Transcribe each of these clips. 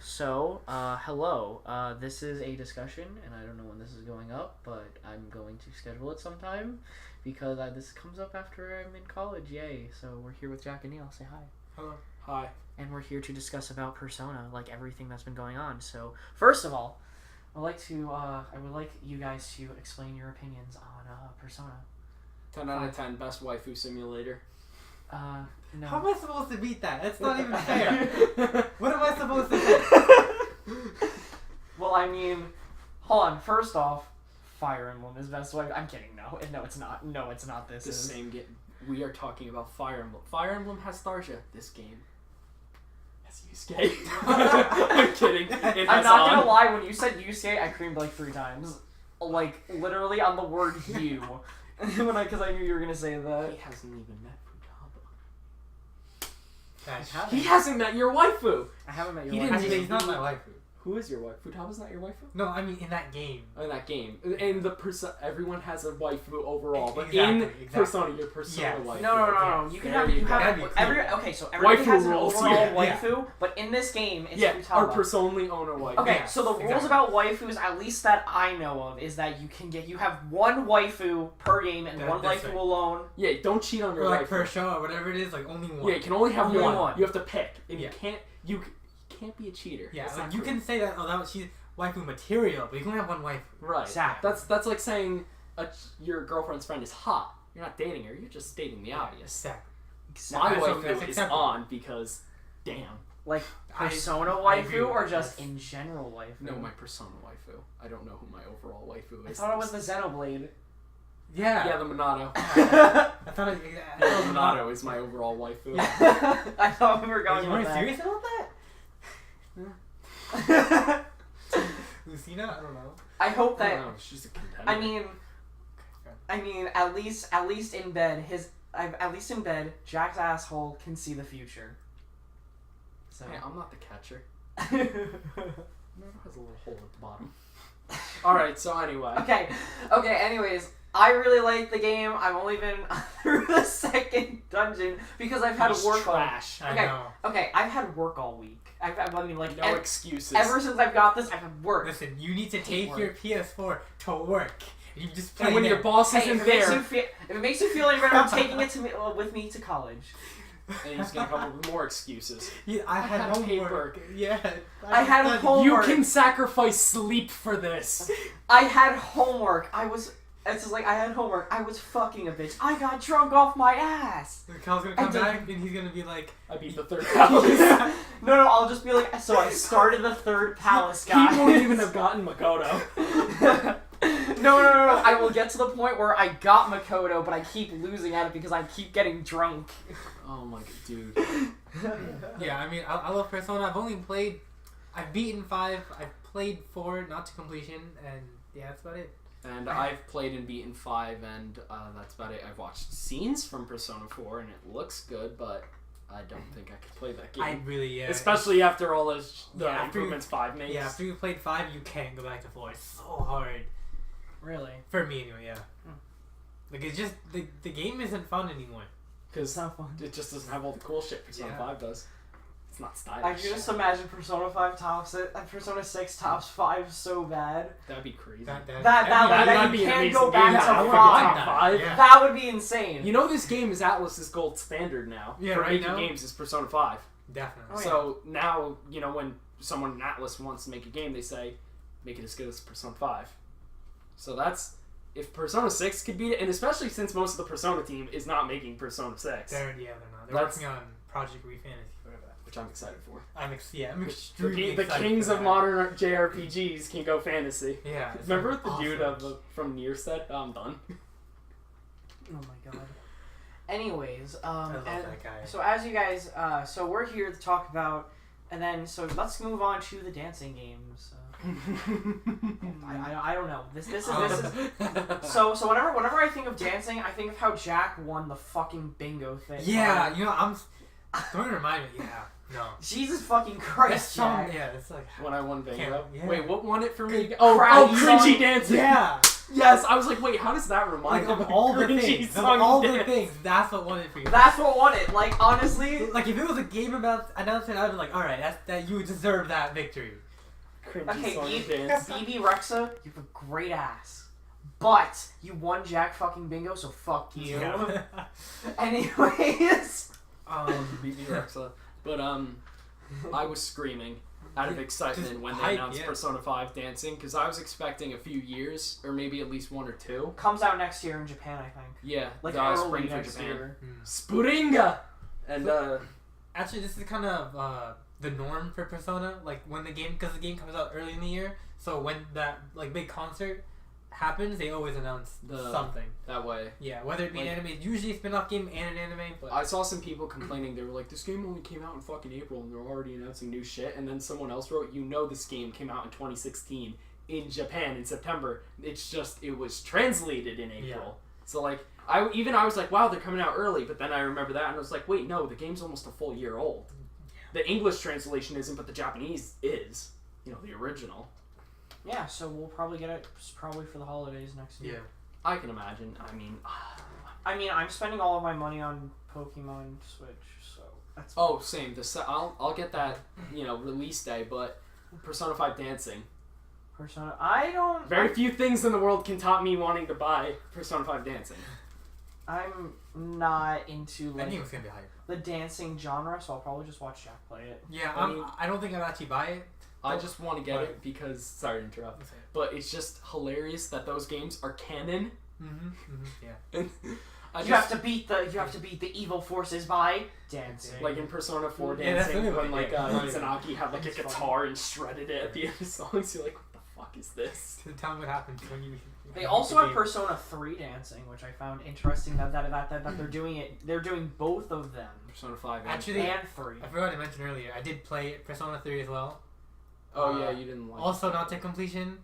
Hello. This is a discussion, and I don't know when this is going up, but I'm going to schedule it sometime because this comes up after I'm in college. Yay! So we're here with Jack and Neel. Say hi. Hello. Hi. And we're here to discuss about Persona, like everything that's been going on. So first of all, I would like you guys to explain your opinions on Persona. 10 out of 10, best waifu simulator. No. How am I supposed to beat that? That's not even fair. What am I supposed to do? Well, I mean, hold on. First off, Fire Emblem is best waifu. I'm kidding. No, it's not. No, it's not. This is same game. We are talking about Fire Emblem. Fire Emblem has Tharja. This game has Yusuke. I'm kidding. I'm not gonna lie. When you said Yusuke, I creamed like 3 times. Like literally on the word "you." Because I knew you were gonna say that. He hasn't even met I Futaba. haven't. He hasn't met your waifu. I haven't met your He wife. didn't Actually, he's not my waifu. Who is your waifu? Futaba's not your waifu? No, I mean in that game. Oh, in that game. And everyone has a waifu overall, but Exactly. Persona, your Persona waifu. No. You can have so everybody Waifu has an rules, overall yeah. waifu, but in this game it's Or Futaba. Persona owner waifu. Okay, Yeah, so the rules exactly. about waifus, at least that I know of, is that you have one waifu per game and one That's waifu right. alone. Yeah, don't cheat on your Or like waifu. per show or whatever it is, like only one. Yeah, you can only have Only one. one. You have to pick, and Yeah. you can't be a cheater. Yeah, That's like not you cool. can say that she's waifu material, but you can only have one waifu. Right. Exactly. That's like saying your girlfriend's friend is hot. You're not dating her. You're just stating the obvious. Exactly. My That's waifu is acceptable. on because, damn. Like I Persona agree waifu or with just this. in general waifu? No, my Persona waifu. I don't know who my overall waifu I is. thought it was the Xenoblade. Yeah. Yeah, the Monado. I thought it. The Monado is my overall waifu. I thought we were Are going you with more that. serious about that? Lucina? I don't know. I hope I that. don't know, she's a contender. I mean, at least in bed, Jack's asshole can see the future. So. Hey, I'm not the catcher. Monado has a little hole at the bottom. Alright, so anyway. Okay, anyways, I really like the game. I've only been through the second dungeon because I've had work trash. all I know. Okay, I've had work all week. No excuses. Ever since I've got this, I've had work. Listen, you need to take work. your PS4 to work. You just play And when there. your boss Hey, isn't if it there, makes you feel any better, I'm taking it with me to college. and he's gonna come up with more excuses. Yeah, I had have homework. paper. Yeah. I had studied. homework. You can sacrifice sleep for this. I had homework. It's just like I had homework. I was fucking a bitch. I got drunk off my ass. Kyle's gonna come back and he's gonna be like, I beat the third palace. No, I'll just be like, so I started the third palace, He guys. won't even have gotten Makoto. No. I will get to the point where I got Makoto, but I keep losing at it because I keep getting drunk. Oh my god, dude. yeah, I mean, I love Persona. I've beaten 5, I've played 4, not to completion, and yeah, that's about it. And I've played and beaten 5, and that's about it. I've watched scenes from Persona 4, and it looks good, but I don't think I could play that game. Especially after all those improvements 5 makes. Yeah, after you played 5, you can't go back to 4. It's so hard. Really? For me, anyway, yeah. Like, it's just, the game isn't fun anymore. Because not fun. it just doesn't have all the cool shit Persona 5 does. It's not stylish. I can just imagine Persona 5 tops it, and Persona 6 tops 5 so bad. That'd be crazy. That that'd you be an can't amazing go back game. to I would 5. top 5. Yeah. That would be insane. You know this game is Atlus's gold standard now. Yeah, for right making now? games is Persona 5. Definitely. Oh, yeah. So now, when someone in Atlus wants to make a game, they say, make it as good as Persona 5. So that's, if Persona 6 could beat it, and especially since most of the Persona team is not making Persona 6. They're not. They're That's- working on Project Refantasy, whatever that. Which I'm excited for. I'm extremely The excited kings for of that. modern JRPGs can go fantasy. Yeah. it's Remember what the awesome. dude from Nier said? I'm done. Oh my god. Anyways, I love that guy. so as you guys, so we're here to talk about, and then so let's move on to the dancing games. I don't know. This is so whenever I think of dancing, I think of how Jack won the fucking bingo thing. Yeah, don't remind me. Yeah, no. Jesus fucking Christ, Jack. Yeah, it's like When I won bingo. Yeah. Wait, what won it for me? Crowd cringy song. dancing. yeah. Yes, I was like, wait, how does that remind of all the things? Of all the things, that's what won it for you. That's what won it. Like, honestly. Like, if it was a game announcement, I'd be like, alright, that you deserve that victory. Okay, BB Rexa, you have a great ass. But you won Jack fucking Bingo, so fuck you. Yeah. Anyways. BB Rexa. But, I was screaming out of excitement when they announced Persona 5 dancing, because I was expecting a few years, or maybe at least 1 or 2. Comes out next year in Japan, I think. Yeah, like spring for Japan. Year. Springa! And, actually, this is kind of, the norm for Persona, like, when because the game comes out early in the year, so when that, like, big concert happens, they always announce something. That way. Yeah, whether it be an anime, usually a spin-off game and an anime, but... I saw some people complaining, they were like, this game only came out in fucking April, and they're already announcing new shit, and then someone else wrote, this game came out in 2016 in Japan in September. It's just, it was translated in April. Yeah. So, like, I was like, wow, they're coming out early, but then I remember that, and I was like, wait, no, the game's almost a full year old. The English translation isn't, but the Japanese is. The original. Yeah, so we'll probably get it probably for the holidays next year. Yeah. I can imagine. I mean, I'm spending all of my money on Pokemon Switch, so that's... Oh, same. I'll get that, release day, but Persona 5 dancing. I don't... Very few things in the world can top me wanting to buy Persona 5 dancing. I'm not into, like... I think it's gonna be hype. The dancing genre, so I'll probably just watch Jack play it. Yeah, I don't think I'd actually buy it. I just want to get it because, sorry to interrupt, but it's just hilarious that those games are canon. Yeah. You have to beat the evil forces by dancing. Like in Persona 4 dancing, when Izanagi had like a guitar and shredded it at the end of songs. You're like, what the fuck is this? Tell me what happens when you. They also have Persona 3 dancing, which I found interesting that they're doing it. They're doing both of them. Persona 5 and 3. I forgot to mention earlier. I did play Persona 3 as well. Oh yeah, you didn't like. Also, not to completion.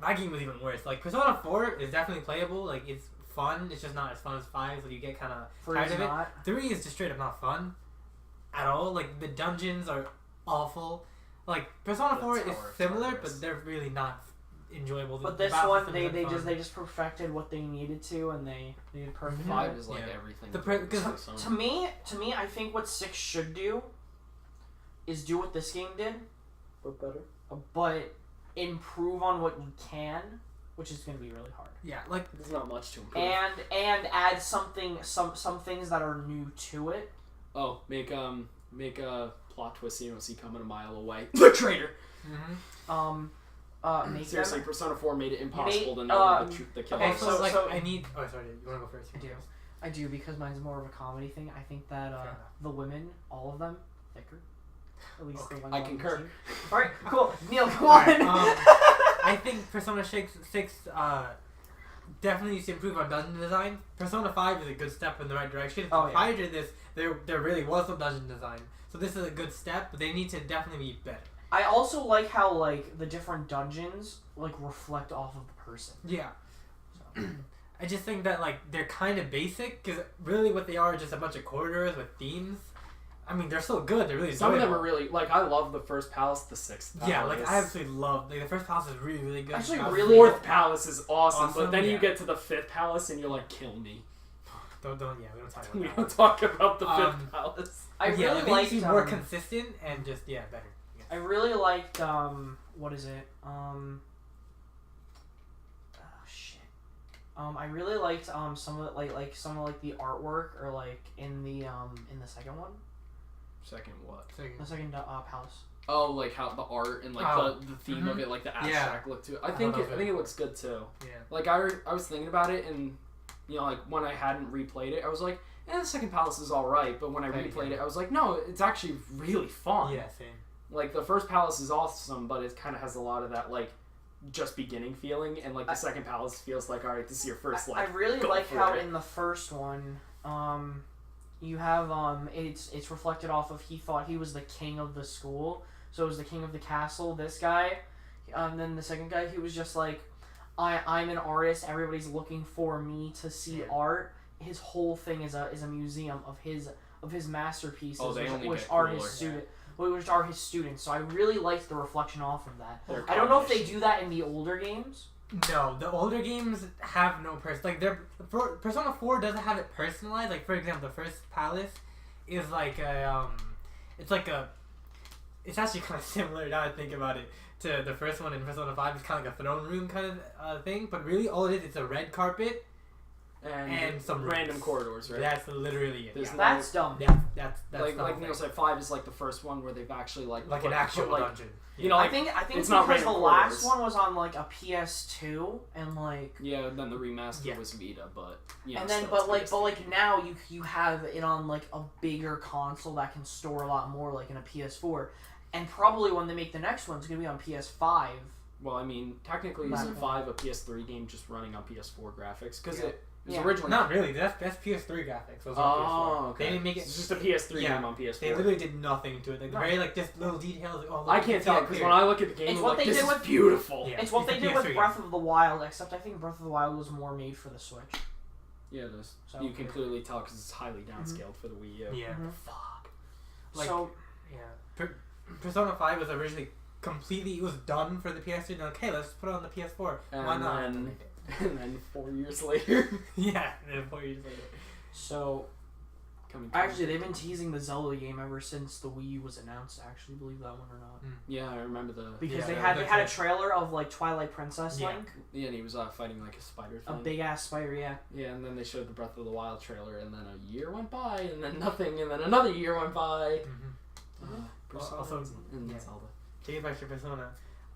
My game was even worse. Like Persona 4 is definitely playable. Like it's fun. It's just not as fun as 5, so you get kind of tired of it. 3 is just straight up not fun at all. Like the dungeons are awful. Like Persona 4 is similar, but they're really not enjoyable. But this one, they just perfected what they needed to, and they did perfect. 5 is like everything. To me, I think what 6 should do is do what this game did, but better. But improve on what you can, which is going to be really hard. Yeah, like there's not much to improve. And add some things that are new to it. Oh, make a plot twist you don't see coming a mile away. The traitor. Seriously, Persona 4 made it impossible to know the killer. Okay, so I need. Oh, sorry. You want to go first? I do because mine's more of a comedy thing. I think that the women, all of them, thicker. At least the ones I concur. All right, cool. Neel, come on. I think Persona 6 definitely needs to improve on dungeon design. Persona 5 is a good step in the right direction. Prior to this, there really was no dungeon design, so this is a good step. But they need to definitely be better. I also like how like the different dungeons like reflect off of the person. Yeah. So. I just think that like they're kind of basic because really what they are is just a bunch of corridors with themes. I mean, they're so good. They're really some of them are really like I love the first palace, the sixth palace. Yeah, like I absolutely love the first palace is really really good. Actually, really fourth palace is awesome, but then you get to the fifth palace and you're like, kill me. Don't we don't talk about we don't talk about the fifth palace. I really liked more consistent and just better. I really liked what is it? I really liked some of like some of like the artwork or like in the second one. Second what? The second palace. Oh, like how the art and like the theme of it, like the abstract look to it. I think it looks good too. Yeah. Like I was thinking about it and like when I hadn't replayed it, I was like, the second palace is all right. But when I replayed it, I was like, no, it's actually really fun. Yeah, same. Like the first palace is awesome, but it kind of has a lot of that like just beginning feeling, and like the second palace feels like, all right, this is your first like. I really like how in the first one, you have it's reflected off of he thought he was the king of the school, so it was the king of the castle. This guy, then the second guy, he was just like, I'm an artist. Everybody's looking for me to see art. His whole thing is a museum of his masterpieces, which are his students. So I really liked the reflection off of that. I don't know if they do that in the older games, No, the older games have no Persona 4 doesn't have it personalized. Like, for example, the first palace is like it's it's actually kind of similar now I think about it to the first one in Persona 5. It's kind of like a throne room kind of thing, but really all it is, it's a red carpet and some random corridors, right? That's literally it. That's dumb. That's like Neel said, 5 is like the first one where they've actually like an actual dungeon. You know, I think it's because not the last corridors. one was on like a PS2 and like then the remaster was Vita, but and then but now you have it on like a bigger console that can store a lot more, like in a PS4, and probably when they make the next one, it's gonna be on PS5. Well, I mean, technically, isn't 5 a PS3 game just running on PS4 graphics? Because it was Yeah. originally Not really. That's PS3 graphics. Those are PS4. okay. They didn't make it. It's just a PS3 game on PS4. They literally did nothing to it. Like very like just little details. Like, oh, look, I can't tell because when I look at the game, It's I'm what like, they this did is with- beautiful. Yeah. It's what they It's did a with PS3 Breath of the Wild, except I think Breath of the Wild was more made for the Switch. Yeah, it is. So, You can clearly tell because it's highly downscaled for the Wii U. Yeah. Mhm. Fuck. Like, So yeah. Persona 5 was originally it was done for the PS3. And okay, let's put it on the PS4. Why not? And then 4 years later, Yeah, and then 4 years later. so coming. actually they've been teasing the Zelda game ever since the Wii U was announced. Actually, believe that one or not? Yeah, I remember the. Because Yeah, they had a trailer of like Twilight Princess Yeah. Link, Yeah, and he was fighting like a spider a thing. big ass spider. Yeah. Yeah, and then they showed the Breath of the Wild trailer, and then a year went by, and then nothing, and then another year went by. Persona Also, and yeah. Zelda. To get back to Persona,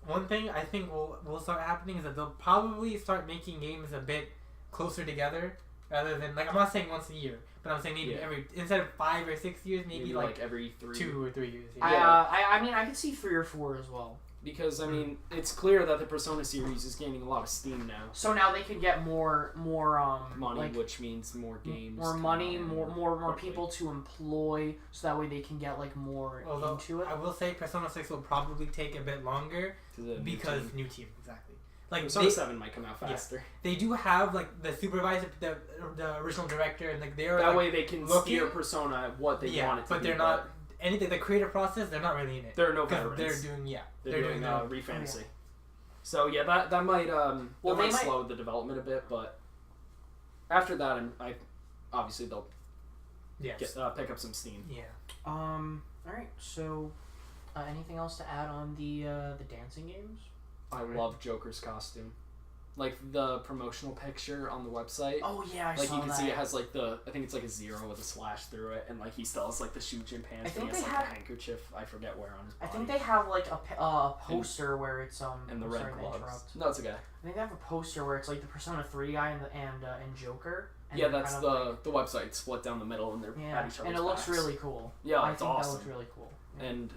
one thing I think will start happening is that they'll probably start making games a bit closer together, rather than like I'm not saying once a year, but I'm saying maybe every instead of 5 or 6 years, maybe like every 3. 2 or 3 years. I mean I could see 3 or 4 as well. Because I mean, it's clear that the Persona series is gaining a lot of steam now. So now they can get more Money, like, which means more games. more come money, out more quickly. people to employ, so that way they can get like more Although into it. I will say Persona 6 will probably take a bit longer To the because new team exactly. Like Persona 7 might come out faster. they do have like the supervisor, the original director, and like they're That like, way they can looking- steer Persona at what they want it to but be. they're not anything. The creative process, they're not really in it. There are no Because veterans. they're doing They're doing their- refantasy. So yeah, that might Well, that they might might- slow the development a bit, but after that, I obviously they'll yes. pick up some steam. Yeah. All right. So, anything else to add on the dancing games? I love Joker's costume, like the promotional picture on the website. Oh yeah, I Like saw you can that. see it has like I think it's like a 0 with a slash through it, and like he still has like the Shujin pants. I think and he has they like have- a handkerchief. I forget where on his I body. think they have like a poster where it's and the I'm red sorry to gloves. interrupt. No, it's okay. I think they have a poster where it's like the Persona 3 guy and Joker. And Yeah, they're that's kind of the website split down the middle, and they're yeah, at each other's and it looks backs. really cool. Yeah, I it's think awesome. that looks really cool. Yeah. And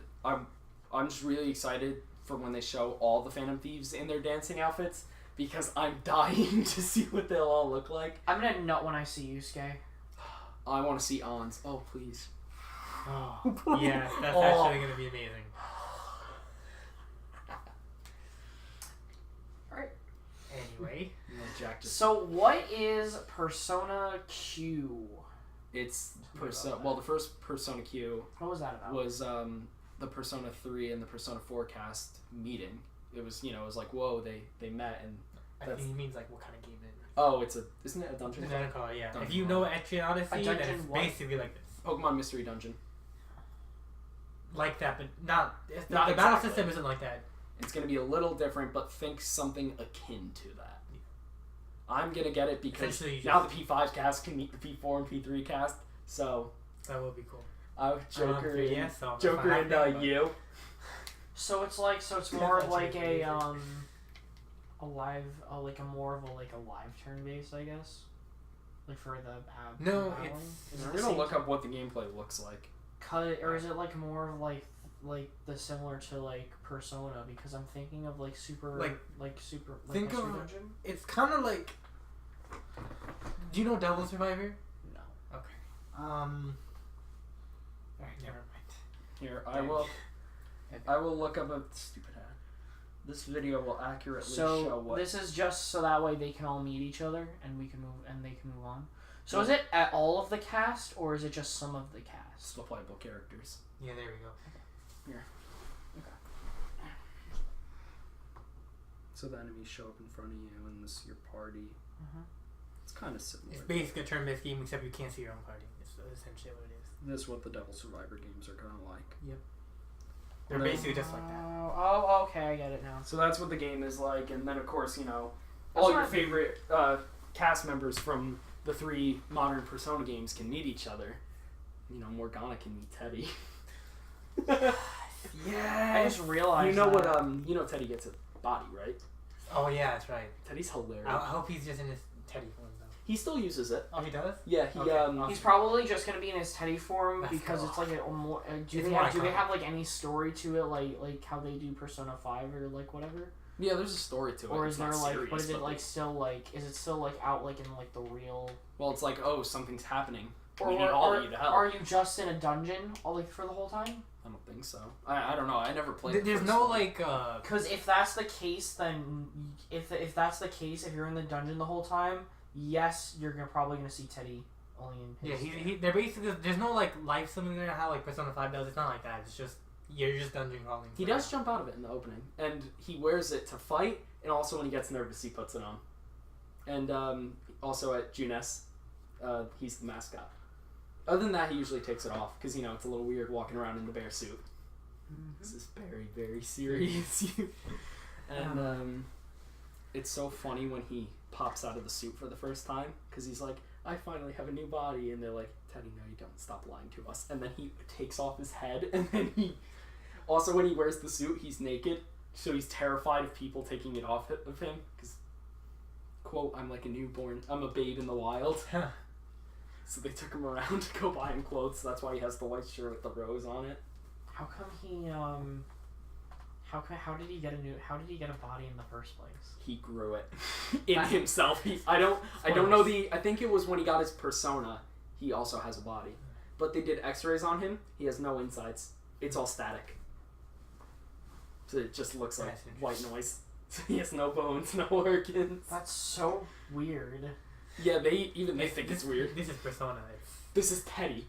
I'm just really excited for when they show all the Phantom Thieves in their dancing outfits because I'm dying to see what they'll all look like. I'm gonna nut when I see Yusuke. I want to see Ons. Oh, please. Oh, yeah, that's Oh. actually gonna be amazing. Alright. Anyway, And then Jack just. So what is Persona Q? It's What about that? well, the first Persona Q What was that about? was the Persona 3 and the Persona 4 cast meeting. It was it was like whoa they met and I That's- think he means like what kind of game it is. oh isn't it a dungeon? Dungeon crawler, yeah. Dungeon If you crawler. know Etrian Odyssey, A then dungeon it's what? basically like this. Pokemon Mystery Dungeon. Like that, but not. Not the battle exactly. system isn't like that. It's gonna be a little different, but think something akin to that. I'm gonna get it because Essentially, you now the P5 cast can meet the P4 and P3 cast. So That would be cool. Joker and yeah, so Joker if I have and to, you. So it's more of like a live like a more of a live turn base, I guess. Like for the No, battling? it's- Is it I'm the gonna same look up what the gameplay looks like. cut, or is it like more of like the similar to like Persona? Because I'm thinking of like super super think Mystery of- Dungeon. It's kind of like. Do you know Devil Survivor? No. Okay. Alright, never mind. Here, Damn. I will look up a stupid ad. This video will accurately show So what. this is just so that way they can all meet each other and we can move on. So is it at all of the cast or is it just some of the It's cast? the playable characters. Yeah, there we go. So So the enemies show up in front of you, and this is your party. It's kind of similar. It's basically a turn-based game, except you can't see your own party. It's essentially what it is. This is what the Devil Survivor games are kind of like. Yep. They're basically just like that. Oh, okay, I get it now. So that's what the game is like, and then of course, all your favorite cast members from the 3 modern Persona games can meet each other. Morgana can meet Teddy. Yeah. I just realized. Teddy gets a body, right? Oh yeah, that's right. Teddy's hilarious. I hope he's just in his Teddy form though. He still uses it. Oh, he does? Yeah, he's probably just gonna be in his Teddy form That's because cool. it's like a more. Do they have like any story to it, like how they do Persona 5 or like whatever? Yeah, there's a story to it. Or is it's there not like, serious, but is it but is it still like out like in like the real? Well, it's like, oh, something's happening. Or we need all of you to help. Are you just in a dungeon for the whole time? I don't think so. I don't know. I never played. There's no one. Because if that's the case, then if that's the case, if you're in the dungeon the whole time, yes, you're probably gonna see Teddy only in his. Yeah, they're basically there's no like life simulator how like Persona 5 does. It's not like that. It's just you're just dungeon crawling. He does jump out of it in the opening, and he wears it to fight, and also when he gets nervous, he puts it on. And also at Junes, he's the mascot. Other than that, he usually takes it off because it's a little weird walking around in the bear suit. This is very, very serious. And it's so funny when he pops out of the suit for the first time because he's like, I finally have a new body, and they're like, Teddy, no you don't, stop lying to us. And then he takes off his head, and then also when he wears the suit, he's naked, so he's terrified of people taking it off of him because, quote, I'm a babe in the wild. So they took him around to go buy him clothes. So that's why he has the white shirt with the rose on it. How come he how did he get a body in the first place? He grew it in himself. I don't know I think it was when he got his persona. He also has a body, but they did X-rays on him. He has no insides. It's all static. So it just looks like white noise. He has no bones, no organs. That's so weird. Yeah, they think it's weird. This is Persona. This is Teddy.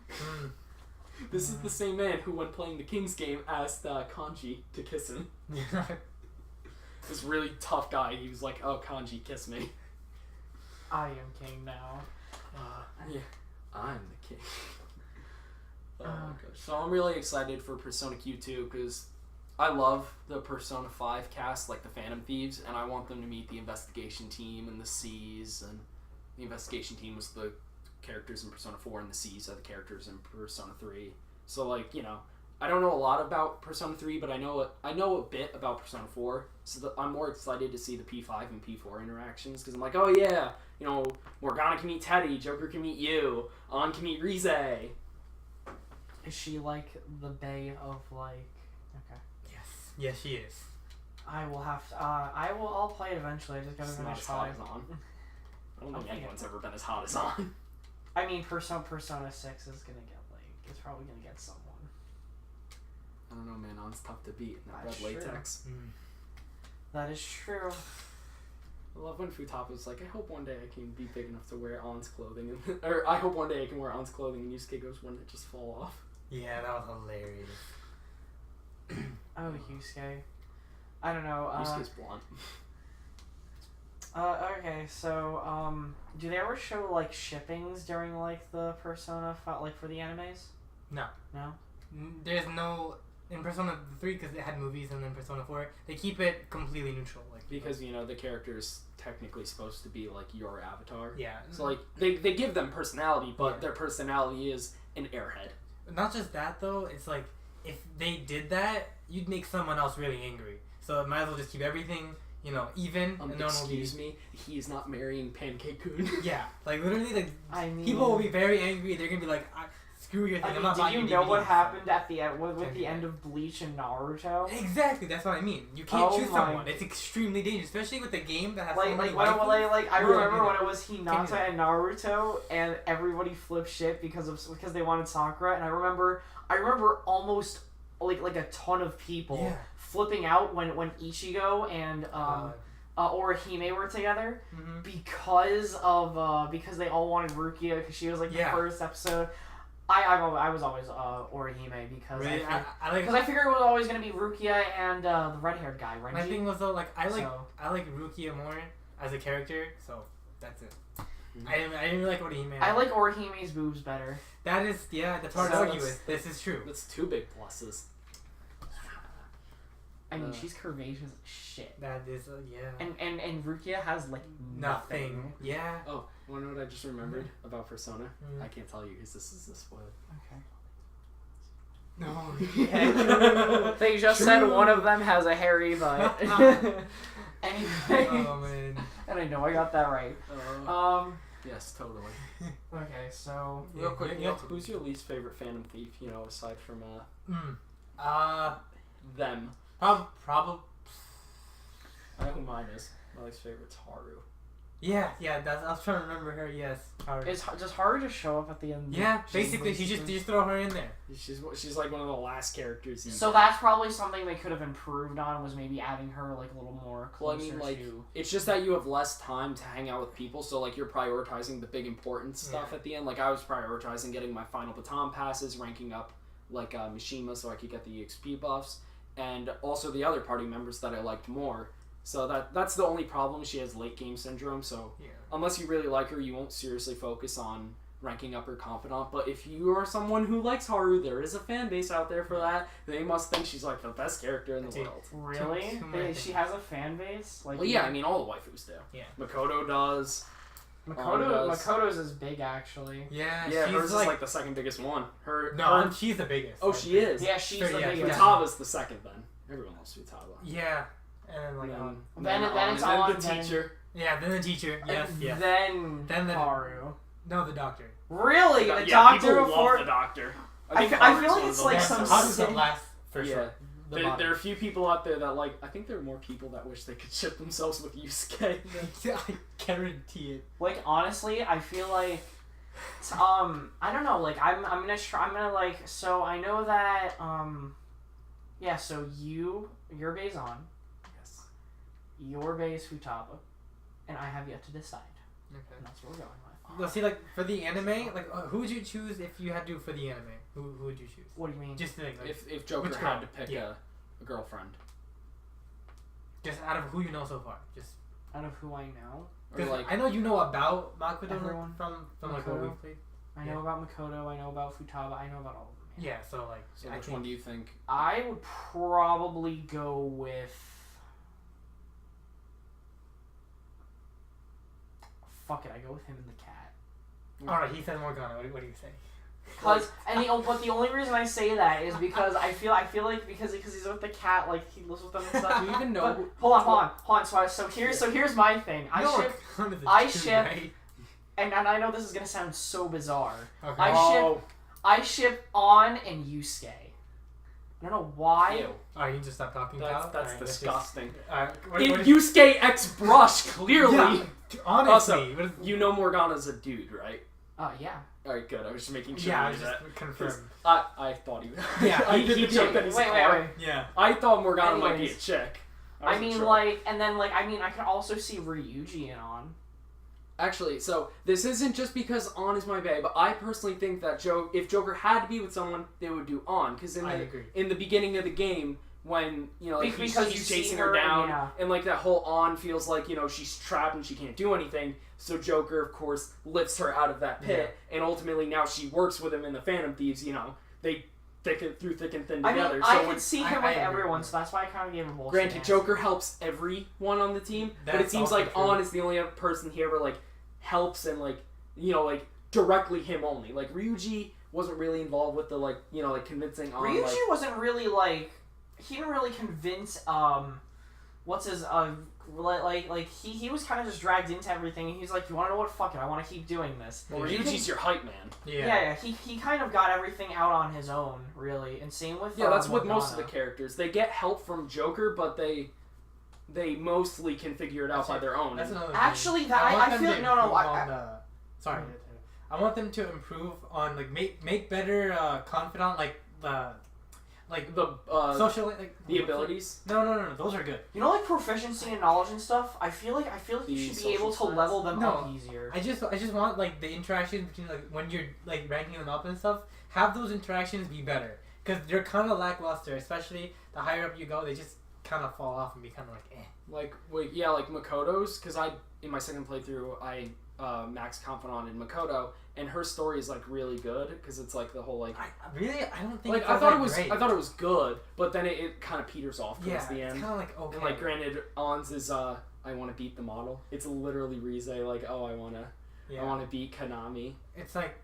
This is the same man who, when playing the King's game, asked Kanji to kiss him. This really tough guy. He was like, "Oh, Kanji, kiss me." I am king now. Yeah, I'm the king. Oh my gosh. So I'm really excited for Persona Q2 because I love the Persona 5 cast, like the Phantom Thieves, and I want them to meet the investigation team and the C's. And the investigation team was the characters in Persona 4, and the C's are the characters in Persona 3. So, I don't know a lot about Persona 3, but I know a bit about Persona 4. So I'm more excited to see the P5 and P4 interactions because I'm like, oh yeah, Morgana can meet Teddy, Joker can meet you, Ann can meet Rize. Is she like the bae of like? Okay. Yes, she is. I will have to. I'll play it eventually. I just gotta finish 5. I don't think anyone's ever been as hot as Ann. I mean, Persona 6 is gonna get it's probably gonna get someone. I don't know, man. Ann's tough to beat. That red latex. That is true. I love when Futaba's like, I hope one day I can be big enough to wear Ann's clothing, or I hope one day I can wear Ann's clothing, and Yusuke goes, wouldn't it just fall off? Yeah, that was hilarious. Oh, Yusuke. I don't know. Yusuke's blonde. Okay, so, do they ever show, like, shippings during, like, the Persona, like, for the animes? No. No? There's no... In Persona 3, because they had movies, and then Persona 4, they keep it completely neutral. Because, the character's technically supposed to be, like, your avatar. Yeah. So, like, they give them personality, but their personality is an airhead. Not just that, though, it's like, if they did that, you'd make someone else really angry. So it might as well just keep everything... even. And excuse me, he is not marrying Pancake-kun. Yeah, literally, people will be very angry. They're gonna be like, screw your thing. I'm not buying did you know what happened at the end with the end of Bleach and Naruto? Exactly, that's what I mean. You can't choose someone. It's extremely dangerous, especially with the game that has so many I remember when it was Hinata and Naruto, and everybody flipped shit because they wanted Sakura, and I remember almost like a ton of people flipping out when Ichigo and Orihime were together because they all wanted Rukia because she was like the first episode. I was always Orihime because really? I figured it was always gonna be Rukia and the red-haired guy, Renji. My thing was though, like I like Rukia more as a character, so that's it. I didn't really like Orihime. I like Orihime's boobs better. That's hard to argue with. This is true. That's 2 big pluses. I mean, she's curvaceous as shit. That is, yeah. And Rukia has, like, nothing. Yeah. Oh, wonder what I just remembered about Persona? I can't tell you because this is a spoiler. Okay. No. They just said one of them has a hairy butt. Anyway. Oh, man. And I know I got that right. Yes, totally. Okay, so... Real quick, who's your least favorite Phantom Thief, aside from, them? Probably. I know who mine is. My least favorite's Haru. Yeah, I was trying to remember her, yes. Haru. Does Haru just show up at the end? Yeah, basically, you just throw her in there. She's like one of the last characters. So that's probably something they could have improved on, was maybe adding her, like, a little more closer to... It's just that you have less time to hang out with people, so, like, you're prioritizing the big important stuff at the end. Like, I was prioritizing getting my final baton passes, ranking up, like, Mishima so I could get the EXP buffs, and also the other party members that I liked more. So that's the only problem. She has late game syndrome, so unless you really like her, you won't seriously focus on ranking up her confidant. But if you are someone who likes Haru, there is a fan base out there for that. They must think she's like the best character in the world. Really? She has a fan base? Like, well, yeah, I mean, all the waifus do. Yeah. Makoto does. Makoto's is big, actually. Yeah, hers is like the second biggest one. She's the biggest. Oh, she is? Yeah, she's the biggest. Futaba's the second then. Everyone loves Futaba. Yeah. And like then it's on the teacher. Yeah, then the teacher. Yes, yes. Then the Haru. No, the doctor. Really? The doctor people before love the doctor. I feel like it's like some Haru's the last for sure. There are a few people out there that like. I think there are more people that wish they could ship themselves with Yusuke. I guarantee it. Like honestly, I feel like I don't know. Like I'm gonna try. I'm gonna like. So I know that yeah. So your base on. Your base Futaba, and I have yet to decide. Okay. And that's what we're going with. No, see, like for the anime, like who would you choose if you had to for the anime? Who would you choose? What do you mean? Just think, like, if Joker had to pick a girlfriend. Just out of who you know so far, just out of who I know. Or like, I know you know about Makoto from like what we played. I know about Makoto. I know about Futaba. I know about all of them. Yeah. So like, so which one do you think? I would probably go with. Fuck it, I go with him and the cat. Alright, he said Morgana. What do you say? But the only reason I say that is because I feel like because he's with the cat, like he lives with them and stuff. Do you even know? But, hold on. So here's my thing. I ship, and I know this is gonna sound so bizarre. Okay. I ship On and Yusuke. I don't know why. Ew. Alright, you just stop talking. That's disgusting. Yusuke X Brush clearly. Yeah. Honestly, also, you know Morgana's a dude, right? Yeah. Alright, good. I was just making sure. Yeah, I was just confirmed. I thought he. Yeah, I did the joke that he's wait. Yeah. I thought Morgana might be a chick. I mean, sure. I can also see Ryuji in On. Actually, so this isn't just because On is my bae, but I personally think that if Joker had to be with someone, they would do On, because in the beginning of the game, when he's chasing her down, and like that whole On feels like she's trapped and she can't do anything. So Joker, of course, lifts her out of that pit, and ultimately now she works with him in the Phantom Thieves. They through thick and thin together. I could see him with everyone, so that's why I kind of gave him both. Granted, Joker helps everyone on the team, but it seems like On is the only other person he ever helps and directly him only. Like Ryuji wasn't really involved with the convincing On. Ryuji wasn't really he didn't really convince what's his he was kind of just dragged into everything, and he's like, you want to know what, fuck it, I want to keep doing this. Well, Ryuji's your hype man. Yeah, he kind of got everything out on his own, really, and same with that's with most of the characters. They get help from Joker, but they mostly can figure it out by their own. That's another thing. Actually, I feel sorry, I want them to improve on make better confidant like the social like the abilities. No, those are good. You know, like proficiency and knowledge and stuff. I feel like you should be able to level them up easier. I just want like the interactions between like when you're like ranking them up and stuff. Have those interactions be better because they're kind of lackluster, especially the higher up you go. They just kind of fall off and be kind of like eh. Like like Makoto's, because in my second playthrough I max confidant in Makoto, and her story is like really good because it's like the whole like I don't think like I thought it was good, but then it kind of peters off towards the end. It's kind of like okay. And like granted, On's is I want to beat the model. It's literally Rize like I want to beat Kanami. It's like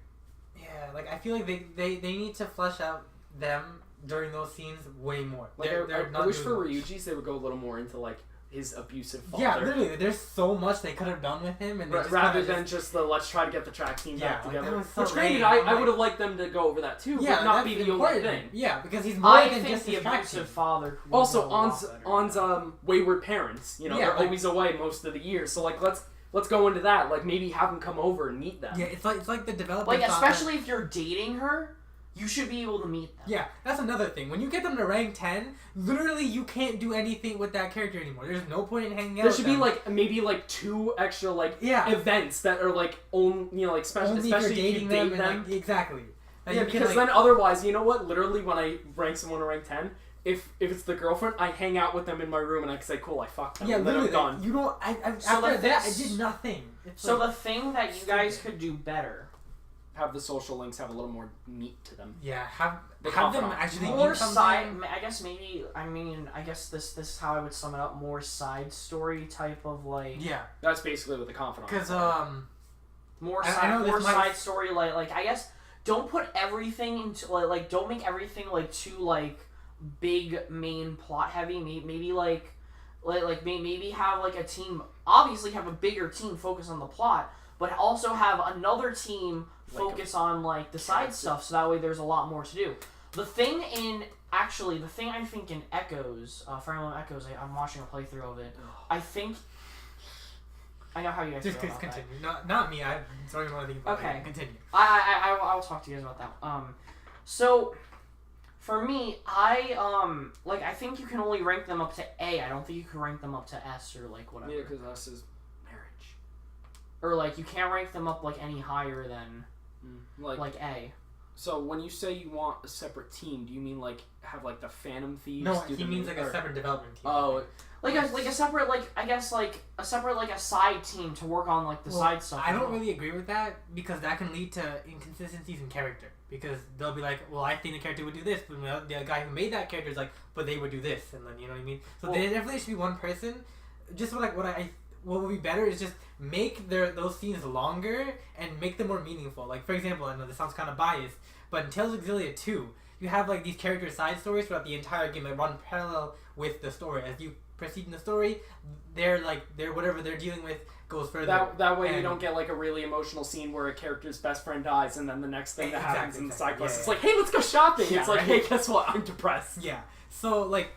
like I feel like they need to flesh out them during those scenes way more. Like I wish for Ryuji's they would go a little more into like his abusive father. Yeah, literally. There's so much they could have done with him, and rather than just the let's try to get the track team back together. Which granted, I would have liked them to go over that too, but not be the only thing. Yeah, because he's more than just the abusive father. Also, On's wayward parents. You know, they're always away most of the year. So like, let's go into that. Like maybe have them come over and meet them. Yeah, it's like the developer. Like especially if you're dating her. You should be able to meet them. Yeah, that's another thing. When you get them to rank 10, literally you can't do anything with that character anymore. There's no point in hanging out with them. There should be like maybe like 2 extra like events that are like like special, especially if you date them. Like, exactly. Yeah, because then otherwise, you know what? Literally, when I rank someone to rank 10, if it's the girlfriend, I hang out with them in my room and I say, "Cool, I fucked them." Yeah, and literally. Then I'm done. You don't. After that, I did nothing. So the thing that you guys could do better. Have the social links have a little more meat to them. Yeah, have them actually more side. I guess maybe. I guess this is how I would sum it up. More side story type of like. Yeah, that's basically what the confidant. Because more side story like I guess don't put everything into like don't make everything like too like big main plot heavy. Maybe like maybe have like a team. Obviously, have a bigger team focus on the plot, but also have another team focus on like the side stuff, so that way there's a lot more to do. The thing I think in Echoes, Fire Emblem Echoes, I'm watching a playthrough of it. I think I know how you guys feel about continue. Not me. I'm sorry, I want to think about it. Continue. I will talk to you guys about that. So for me, I think you can only rank them up to A. I don't think you can rank them up to S or like whatever. Yeah, because S is marriage. Or like you can't rank them up like any higher than like A. So when you say you want a separate team, do you mean like have like the Phantom Thieves? No, he means like a separate development team. Oh, like a separate like a side team to work on like the side stuff. I don't really agree with that because that can lead to inconsistencies in character. Because they'll be like, well, I think the character would do this, but the guy who made that character is like, but they would do this, and then you know what I mean. So there definitely should be one person. Just what would be better is just make those scenes longer and make them more meaningful. Like, for example, I know this sounds kind of biased, but in Tales of Xillia 2, you have like these character side stories throughout the entire game that run parallel with the story. As you proceed in the story, they're whatever they're dealing with goes further. That way you don't get like a really emotional scene where a character's best friend dies and then the next thing that happens in the side quest is like, hey, let's go shopping. Yeah, it's like, hey, guess what? I'm depressed. Yeah. So like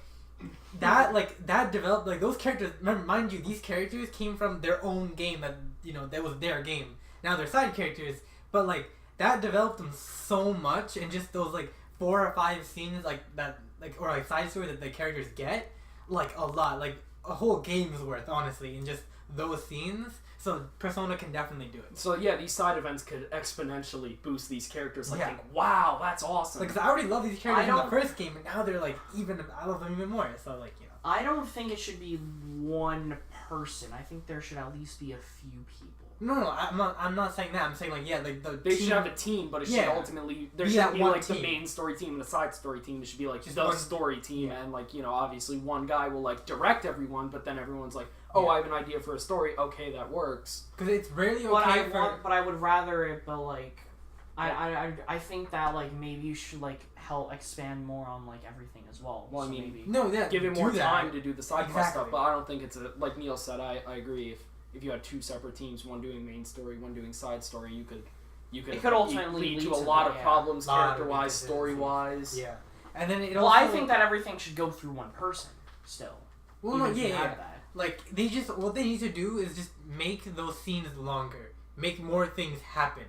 that developed like those characters. Remember, mind you, these characters came from their own game that was their game. Now they're side characters, but like that developed them so much, and just those like 4 or 5 scenes like that or like side story that the characters get like a lot, like a whole game's worth, honestly, in just those scenes. So Persona can definitely do it. So yeah, these side events could exponentially boost these characters. Like, think, wow, that's awesome. Like, 'cause I already love these characters in the first game, and now they're like I love them even more. So like, you know. I don't think it should be one person. I think there should at least be a few people. No, I'm not saying that. I'm saying like they should have a team, but it should ultimately there shouldn't be like team. The main story team and a side story team. It should be like just the story team, and like obviously one guy will like direct everyone, but then everyone's like, oh, I have an idea for a story. Okay, that works. Because it's rarely okay. But I would rather it, but like, I think that like maybe you should like help expand more on like everything as well. Well, so I mean, maybe. give it more time to do the side quest stuff. But I don't think it's like Neel said. I agree. If you had 2 separate teams, one doing main story, one doing side story, you could it could ultimately lead to a lot of problems, character-wise, story-wise. Yeah, and then it. Well, I think that everything should go through one person still. Well, no, yeah. Like what they need to do is just make those scenes longer, make more things happen.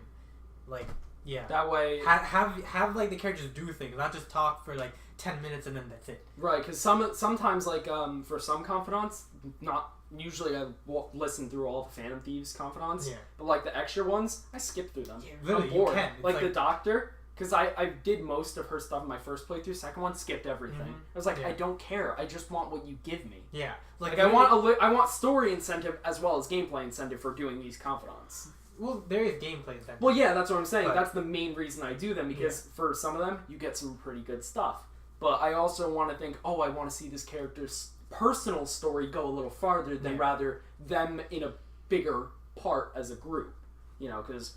Like Yeah. That way, have like the characters do things, not just talk for like 10 minutes and then that's it. Right, because sometimes like for some confidants, not usually I listen through all the Phantom Thieves confidants, but like the extra ones, I skip through them. Yeah, literally, I'm bored. you can. Like the doctor, because I did most of her stuff in my first playthrough. Second one, skipped everything. I was like, I don't care. I just want what you give me. Yeah, like I want story incentive as well as gameplay incentive for doing these confidants. Well, there is gameplay incentive. Well, yeah, that's what I'm saying. That's the main reason I do them, because for some of them, you get some pretty good stuff. But I also want to think, I want to see this character's personal story go a little farther than rather them in a bigger part as a group. You know, because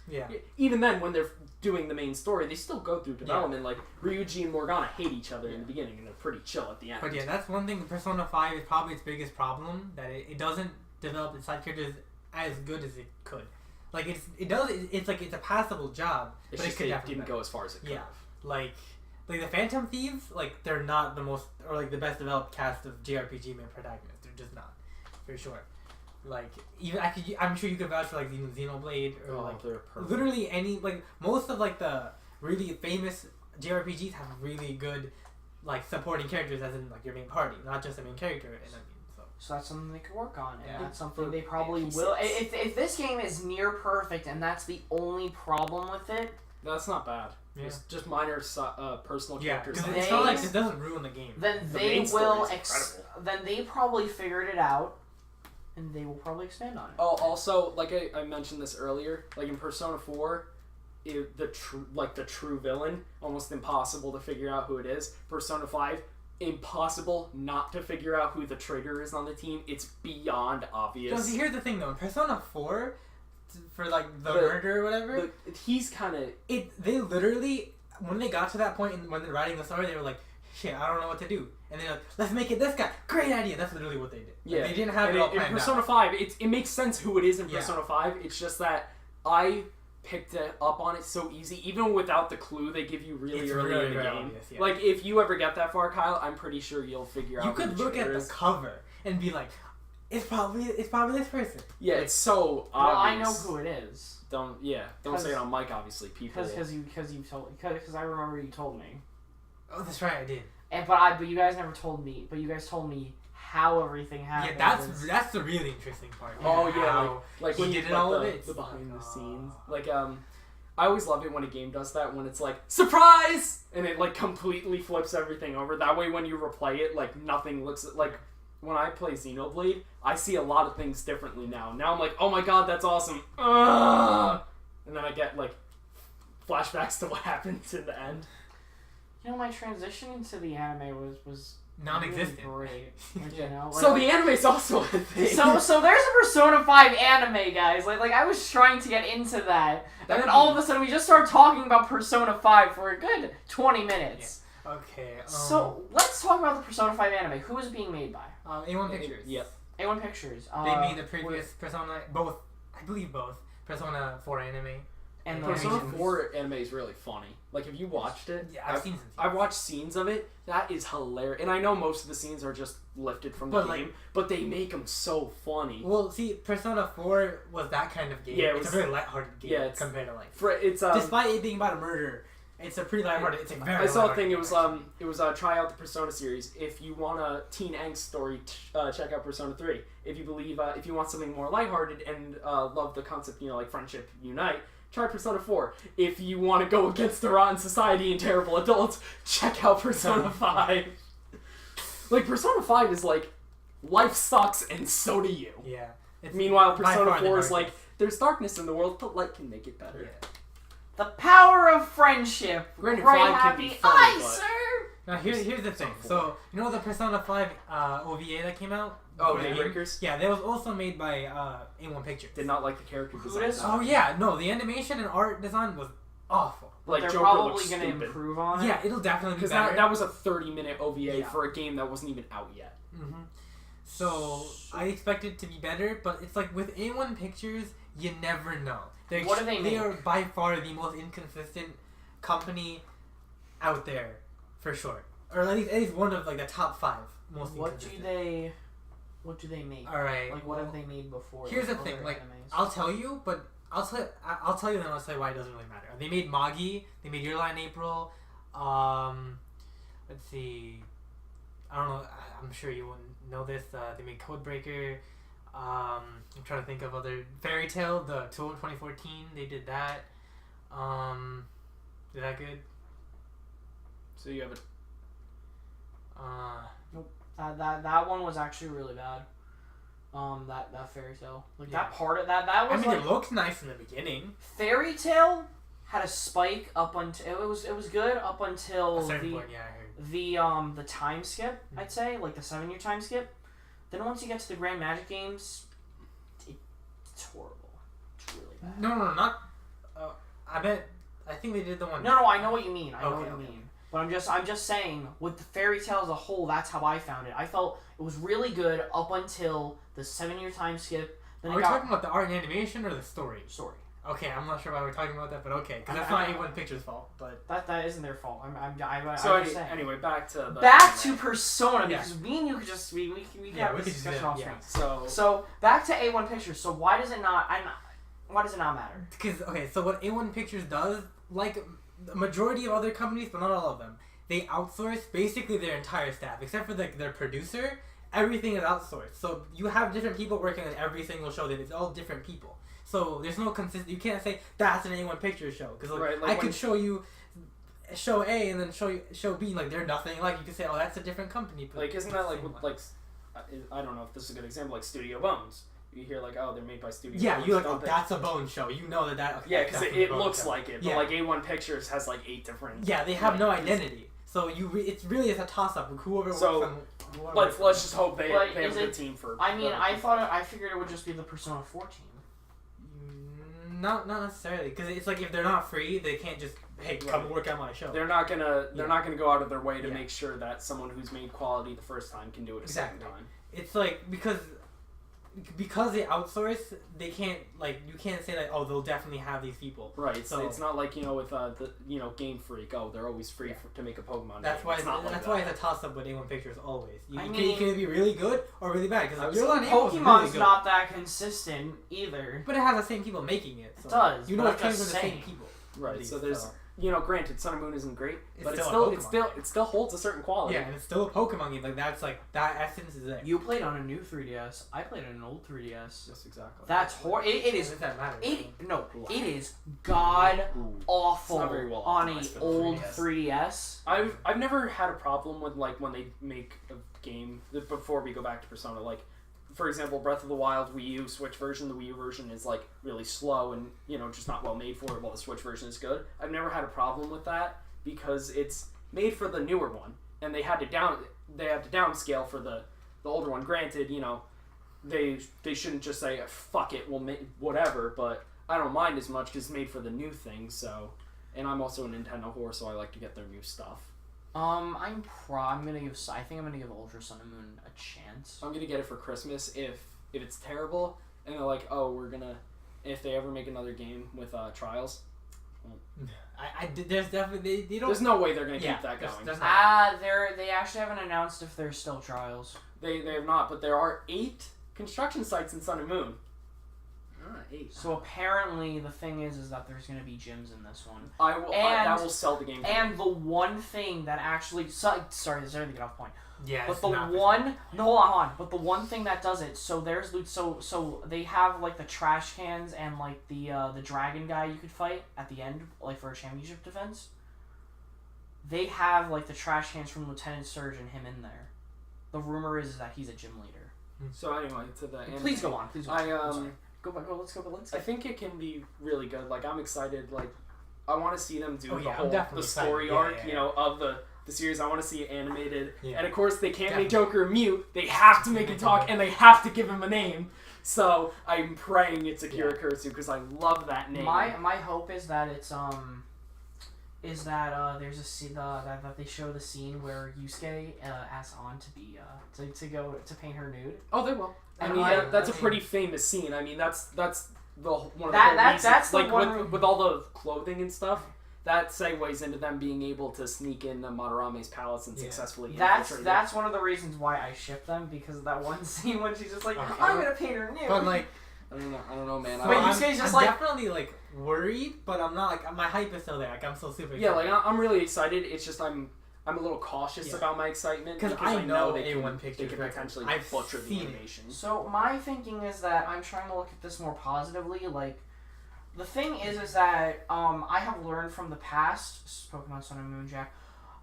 even then, when they're doing the main story, they still go through development. Like, Ryuji and Morgana hate each other in the beginning, and they're pretty chill at the end. But yeah, that's one thing. Persona 5 is probably its biggest problem, that it doesn't develop its side characters as good as it could. Like, it's like, it's a passable job, It's but just it didn't go as far as it could have. Like the Phantom Thieves, like, they're not the most, or like the best developed cast of JRPG main protagonists. They're just not, for sure. Like, even I'm sure you could vouch for like Xenoblade or like literally any, like, most of like the really famous JRPGs have really good like supporting characters, as in like your main party, not just the main character. And I mean, so that's something they could work on, and that's something they probably will. If this game is near perfect, and that's the only problem with it, that's not bad. Yeah. Just minor personal characters. Because it's not like it doesn't ruin the game. Then they will. Then they probably figured it out, and they will probably expand on it. Oh, also, like I mentioned this earlier, like in Persona 4, the true villain, almost impossible to figure out who it is. Persona 5. Impossible not to figure out who the traitor is on the team. It's beyond obvious. So see, here's the thing though. In Persona 4, for like the murder or whatever, he's kind of... They literally, when they got to that point and when they're writing the story, they were like, shit, I don't know what to do. And they're like, let's make it this guy. Great idea. That's literally what they did. Like, they didn't have it all planned in Persona 5, it makes sense who it is in Persona 5. It's just that I picked it up on it so easy, even without the clue they give you really early in the game. Obvious, Like, if you ever get that far, Kyle, I'm pretty sure you'll figure out. You could look at the cover and be like, it's probably this person. Yeah, it's so obvious. Well, I know who it is. Don't say it on mic, obviously. People, because I remember you told me. Oh, that's right, I did. But you guys never told me. But you guys told me how everything happened. Yeah, that's the really interesting part. Oh yeah, like when he did all of it, the behind the scenes. Like I always love it when a game does that, when it's like surprise, and it like completely flips everything over. That way, when you replay it, like nothing looks like. When I play Xenoblade, I see a lot of things differently now. Now I'm like, oh my god, that's awesome. And then I get like flashbacks to what happened to the end. You know, my transition into the anime was non-existent. Really great. You know, so the anime's also a thing. So there's a Persona 5 anime, guys. Like I was trying to get into that, and then all of a sudden we just started talking about Persona 5 for a good 20 minutes. Yeah. Okay. So let's talk about the Persona 5 anime. Who is it being made by? A1 Pictures. Yep. A1 Pictures. They made the previous Persona, I believe both Persona 4 anime. And Persona 4 anime is really funny. Like, if you watched it, I've watched scenes of it. That is hilarious. And I know most of the scenes are just lifted from the game, but they make them so funny. Well, see, Persona 4 was that kind of game. Yeah, it's a very lighthearted game compared to like. Despite it being about a murder, it's a pretty lighthearted. It's a very. I saw a thing. It was try out the Persona series. If you want a teen angst story, check out Persona 3. If you want something more lighthearted and love the concept, like friendship unite. Try Persona 4. If you want to go against the rotten society and terrible adults, check out Persona 5. Like, Persona 5 is like, life sucks and so do you. Yeah. Meanwhile, Persona 4 is like, there's darkness in the world, but light can make it better. Yeah. The power of friendship. Granted, right, 5 happy can be funny, sir. Now here's the thing. So you know the Persona 5 OVA that came out? Oh, Daybreakers? Yeah, that was also made by A1 Pictures. Did not like the character design. Oh yeah, no, the animation and art design was awful. Like they're probably going to improve on it. Yeah, it'll definitely be better. Because that was a 30-minute OVA for a game that wasn't even out yet. Mm-hmm. So I expect it to be better, but it's like with A1 Pictures, you never know. What do they make? They are by far the most inconsistent company out there, for sure. Or at least one of like the top 5 most inconsistent. What do they make? All right. Like what have they made before? Here's the thing. Like animes? I'll tell you, but I'll tell you then. I'll tell you why it doesn't really matter. They made Magi. They made Your Lie in April. Let's see. I don't know. I'm sure you wouldn't know this. They made Codebreaker. I'm trying to think of other Fairy Tail. The tool in 2014. They did that. Is that good? So you have Nope. That one was actually really bad. That Fairy Tail, like that part of that was. I mean, it looked nice in the beginning. Fairy Tail had a spike up until it was good up until point, I heard. the time skip. I'd say like the 7-year time skip. Then once you get to the Grand Magic games, it's horrible. It's really bad. No, not. I think they did the one. No, I know what you mean. I know what you Okay. mean. But I'm just saying, with the Fairy Tail as a whole, that's how I found it. I felt it was really good up until the 7-year time skip. Then Are we talking about the art and animation or the story? Story. Okay, I'm not sure why we're talking about that, but okay, because that's not A1 Pictures' fault. But that isn't their fault. anyway, back to Persona, because me and you could just we can have this discussion off screen. So back to A1 Pictures. So why does it not matter? Because so what A1 Pictures does, like the majority of other companies, but not all of them, they outsource basically their entire staff, except for their producer. Everything is outsourced. So you have different people working on every single show. That it's all different people. So there's no consistent. You can't say that's an A1 Pictures show because I could show you show A and then show B, like they're nothing. Like you could say, oh, that's a different company. Like isn't that like I don't know if this is a good example, like Studio Bones. You hear like, oh, they're made by Studio Bones. Yeah, you're like, oh, that's a Bone show. You know that. Okay, yeah, because it looks like it. But like A1 Pictures has like 8 different. Yeah, they have no identity. So it's really a toss up with whoever works on. Let's just hope they have a good team for. I mean, I figured it would just be the Persona 4 team. Not necessarily, because it's like if they're not free, they can't just come work on my show. They're not gonna go out of their way to make sure that someone who's made quality the first time can do it a second time. It's like because they outsource, they can't you can't say that they'll definitely have these people. Right. So it's not like with the Game Freak. Oh, they're always free to make a Pokemon. That's game. why why it's a toss up with A1 Pictures always. You can either be really good or really bad because Pokemon's not that consistent either. But it has the same people making it. So it does. You know it's coming from the same people. Right. So there's. Granted, Sun and Moon isn't great, but it still holds a certain quality. Yeah, and it's still a Pokemon game. Like that essence is there. You played on a new 3DS. I played on an old 3DS. Yes, exactly. That's horrible. It is. That matter? It is god awful well on an old 3DS. I've never had a problem with when they make a game. Before we go back to Persona, for example, Breath of the Wild Wii U Switch version. The Wii U version is really slow and just not well made for it. While the Switch version is good. I've never had a problem with that because it's made for the newer one, and they had to downscale for the older one. Granted, they shouldn't just say fuck it, we'll make whatever. But I don't mind as much because it's made for the new thing. So, and I'm also a Nintendo whore, so I like to get their new stuff. I think I'm gonna give Ultra Sun and Moon a chance. I'm gonna get it for Christmas if it's terrible and they're like, oh, if they ever make another game with Trials. There's definitely they don't. There's no way they're gonna keep that going. They actually haven't announced if there's still Trials. They have not, but there are 8 construction sites in Sun and Moon. 8. So apparently the thing is that there's going to be gyms in this one. That will sell the game. And the one thing that actually... Sorry, this is everything to get off point. Yeah, but hold on. But the one thing that does it, so there's loot. So they have the trash cans and the dragon guy you could fight at the end, for a championship defense. They have the trash cans from Lieutenant Surge and him in there. The rumor is that he's a gym leader. So anyway, to the end. Please go on. Let's go. I think it can be really good. I'm excited. I want to see them do the story arc, of the series. I want to see it animated. Yeah. And of course, they can't make Joker mute. They have to make it talk, and they have to give him a name. So I'm praying it's Akira Kursu because I love that name. My hope is that it's there's a scene that they show the scene where Yusuke asks Ann to go to paint her nude. Oh, they will. I mean, that's a pretty famous scene. I mean, that's one of the that's the one with all the clothing and stuff. That segues into them being able to sneak into Madarame's palace and successfully infiltrate. That's one of the reasons why I ship them, because of that one scene when she's just like, I'm gonna paint her nude. But I don't know, man. Wait, I'm definitely like worried, but I'm not like my hype is still there. Like I'm still super excited. Yeah, like I'm really excited. It's just I'm a little cautious about my excitement because I know they can potentially butcher the animation. So my thinking is that I'm trying to look at this more positively. Like, the thing is that I have learned from the past Pokemon Sun and Moon, Jack,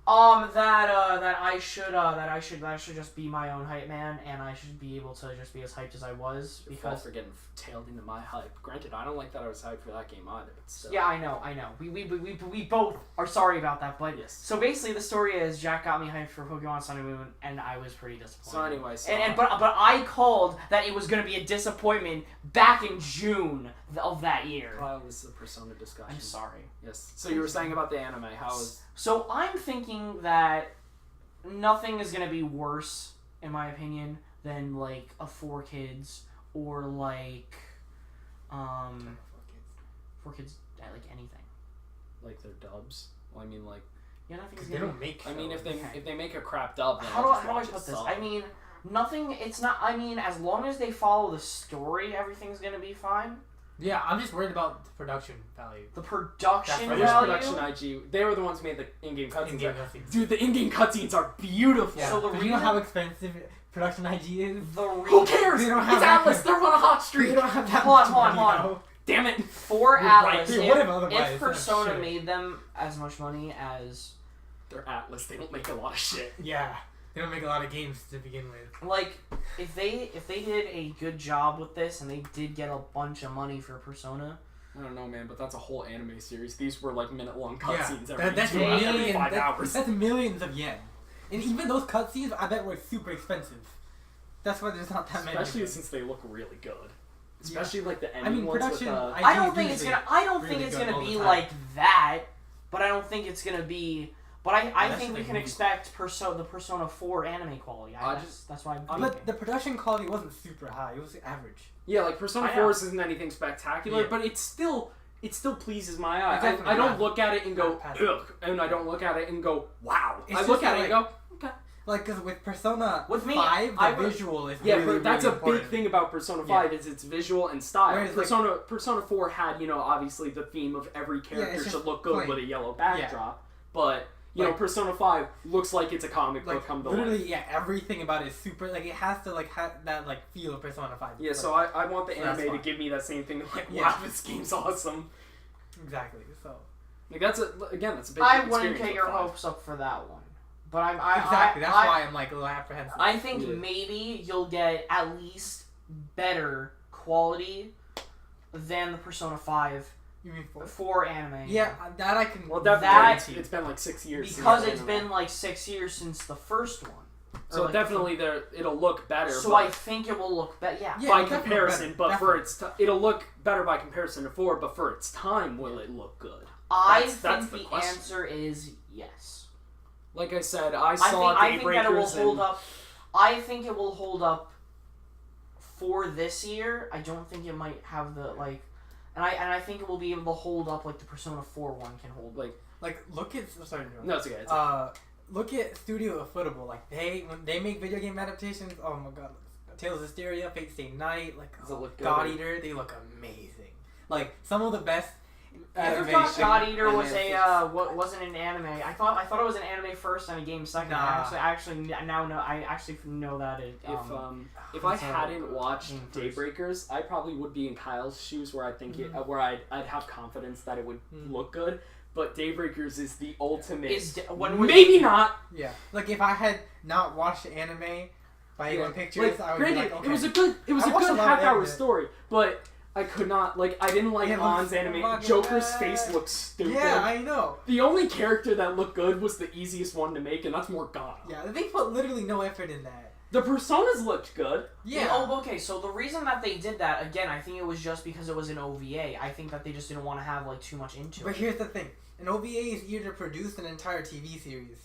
that I should just be my own hype man, and I should be able to just be as hyped as I was. Because for getting tailed into my hype. Granted, I don't like that I was hyped for that game either. But still. Yeah, I know. We both are sorry about that. But yes. So basically, the story is Jack got me hyped for Pokemon Sun and Moon, and I was pretty disappointed. So anyway, but I called that it was gonna be a disappointment back in June of that year. Kyle, this is a Persona discussion. I'm sorry. Yes. So you were saying about the anime, how is... So I'm thinking that nothing is gonna be worse, in my opinion, than like a 4Kids or like 4Kids like anything. Like their dubs. Well, I mean, like... Yeah, nothing's they don't make. I mean, if they make a crap dub, then how do I put this? I mean, nothing. It's not. I mean, as long as they follow the story, everything's gonna be fine. Yeah, I'm just worried about the production value. The production value? Production IG. They were the ones who made the in-game cutscenes. Dude, the in-game cutscenes are beautiful. Yeah. So you know how expensive production IG is? Who cares? It's Atlas. They're on a hot streak. They don't have that Hold on. Damn it. For Atlas, right. if Persona made them as much money as... They're Atlas. They don't make a lot of shit. Yeah. They don't make a lot of games to begin with. Like, if they did a good job with this and they did get a bunch of money for Persona... I don't know, man, but that's a whole anime series. These were like minute-long cutscenes every that's 5 hours. That's millions of yen. And even those cutscenes, I bet were super expensive. That's why there's not that many. Especially since they look really good. Especially like the ending ones production. With, I don't think it's gonna be like that, but I don't think it's gonna be. But I think we can expect the Persona 4 anime quality. That's why I'm thinking. But the production quality wasn't super high. It was average. Yeah, like Persona 4 isn't anything spectacular, but it still pleases my eye. I don't look at it and go, ugh, and I don't look at it and go, wow. I look at it and go, okay. Like, because with Persona 5, the visual is really, but that's really a big thing about Persona 5 is its visual and style. Whereas, Persona 4 had, obviously the theme of every character should look good with a yellow backdrop, but... Persona 5 looks like it's a comic book come to life. Literally, everything about it is super, it has to, have that, feel of Persona 5. Yeah, so I want the anime to give me that same thing, wow, this game's awesome. Exactly, so. That's a big experience. I wouldn't get your hopes up for that one. But that's why I'm, a little apprehensive. I think maybe you'll get at least better quality than the Persona 5. You mean 4 anime? Yeah, that I can... Well, definitely. It's been 6 years. Because it's been 6 years since the first one. So definitely it'll look better. So I think it will look better, yeah. By comparison, but for it'll look better by comparison to 4, but for its time, will it look good? I think the answer is yes. Like I said, I saw Daybreakers. I think that it will hold up. I think it will hold up for this year. I don't think it might have the and I think it will be able to hold up like the Persona 4 one can hold. Look at no, it's okay. Look at Studio Affordable. When they make video game adaptations, oh my god, Tales of Hysteria, Fate Stay Night, does it look good? God Eater, they look amazing. Some of the best. I thought God Eater wasn't an anime. I thought it was an anime first and a game second. Nah. I actually know that it. If I hadn't watched Daybreakers, I probably would be in Kyle's shoes where I think where I'd have confidence that it would look good. But Daybreakers is the ultimate. Maybe not. Yeah, if I had not watched the anime by A1 Pictures, I would be like, okay. It was a good half-hour story, but. I could not, I didn't like An's anime. Joker's face looked stupid. Yeah, I know. The only character that looked good was the easiest one to make, and that's Morgana. Yeah, they put literally no effort in that. The personas looked good. Yeah. Okay, so the reason that they did that, again, I think it was just because it was an OVA. I think that they just didn't want to have, too much into it. But here's the thing. An OVA is easier to produce than an entire TV series.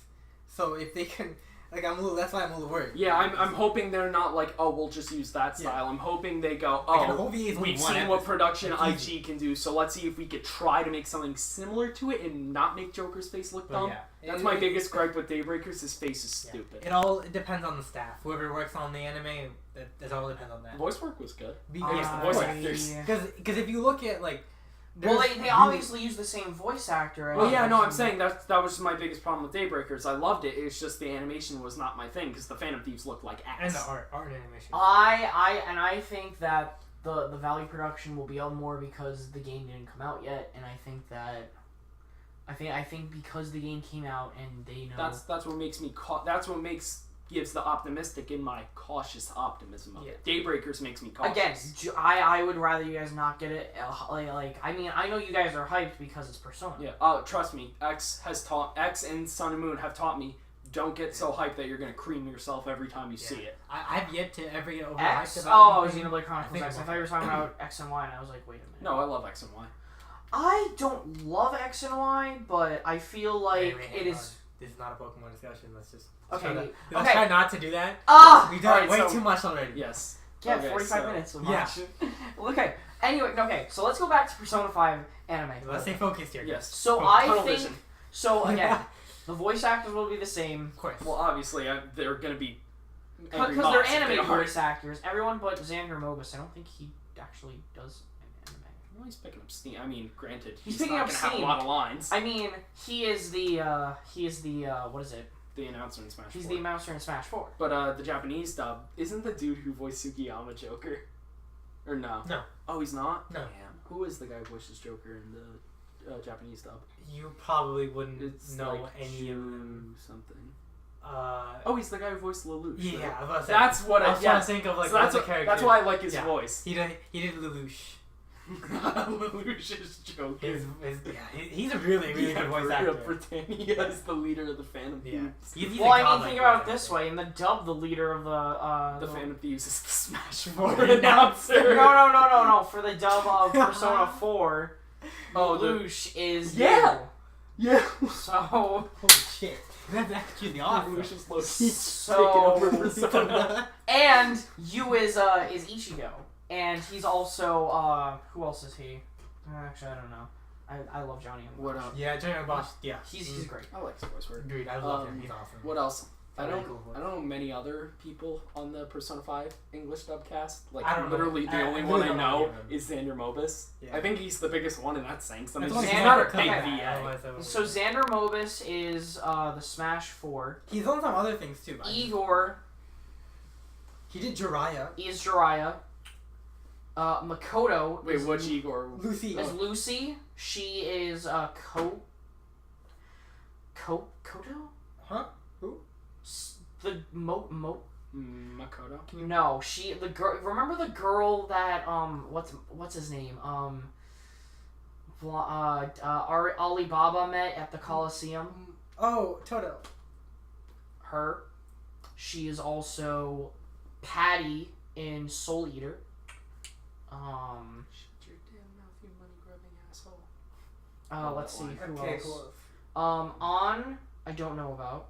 So if they can Like that's why I'm a little worried. Yeah, I'm hoping they're not like, oh, we'll just use that style. Yeah. I'm hoping they go, oh, we've seen what production IG can do, so let's see if we could try to make something similar to it and not make Joker's face look dumb. Yeah. That's my biggest gripe with Daybreakers. His face is stupid. It depends on the staff. Whoever works on the anime, that all depends on that. Voice work was good. The voice actors. Because if you look at like. Well, they obviously use the same voice actor. Well, yeah, no, I'm saying that was my biggest problem with Daybreakers. I loved it. It's just the animation was not my thing because the Phantom Thieves looked like ass. And the art animation. I think that the value production will be up more because the game didn't come out yet, and I think that. I think because the game came out and they know. That's what makes me. That's what gives the optimistic in my cautious optimism of it. Daybreakers makes me cautious. Again, I would rather you guys not get it. I mean, I know you guys are hyped because it's Persona. Yeah. Trust me. X and Sun and Moon have taught me. Don't get so hyped that you're gonna cream yourself every time you see it. I've yet to ever get over X. Oh, Xenoblade Chronicles X. I thought you were talking about X and Y, and I was like, wait a minute. No, I love X and Y. I don't love X and Y, but I feel like it is. This is not a Pokemon discussion. Let's just let's try not to do that. We've done way too much already. Yes. Yeah, okay, 45 minutes of much. Okay. Anyway, so let's go back to Persona 5 anime. Let's stay focused here. Yes. So I think. So again, the voice actors will be the same. Of course. Well, obviously, they're gonna be. Because they're anime voice actors. Everyone but Xander Mobus. I don't think he actually does. Well, he's picking up steam. I mean, granted, he's picking not up gonna steam. have a lot of lines. I mean, he is the what is it? The announcer in Smash 4. He's the announcer in Smash 4. But the Japanese dub, isn't the dude who voiced Sukiyama Joker? Or no? No. Oh, he's not? No. Damn. Who is the guy who voices Joker in the Japanese dub? You probably wouldn't know like any of them. Something. Oh, he's the guy who voiced Lelouch. Yeah, right? I was about to say. That's what I was trying to think of like so the character. That's why I like his voice. He did Lelouch. Lelouch's Joker. He's a really good voice actor. Britannia is the leader of the Phantom Thieves. Well, I mean, think about it this way. In the dub, the leader of the Phantom Thieves is the Smash 4 announcer. No. For the dub of Persona 4, Lelouch is Yeah. So holy shit. That's actually awesome. Lelouch is low-key taking over Persona. And Yu is Ichigo. And he's also, who else is he? Actually, I don't know. I love Johnny and What else? Yeah, Johnny and Bosch, yeah. He's great. I like his voice work. Agreed, I love him. He's awesome. What else? I don't know many other people on the Persona 5 English dub cast. Like, literally the only one I know is Xander Mobus. Yeah. I think he's the biggest one, and that's saying something. He's not a big VA. So Xander Mobus is the Smash 4. He's on some other things, too. Igor. He did Jiraiya. He is Jiraiya. Makoto. Wait, what's Igor? Lucy. Is Lucy. She is Koto? Huh? Who? The Makoto? No, the girl. Remember the girl that what's his name? Alibaba met at the Coliseum. Oh, Toto. Her. She is also Patty in Soul Eater. Shut your damn mouth, you money-grubbing asshole. Let's see, who else? On, I don't know about.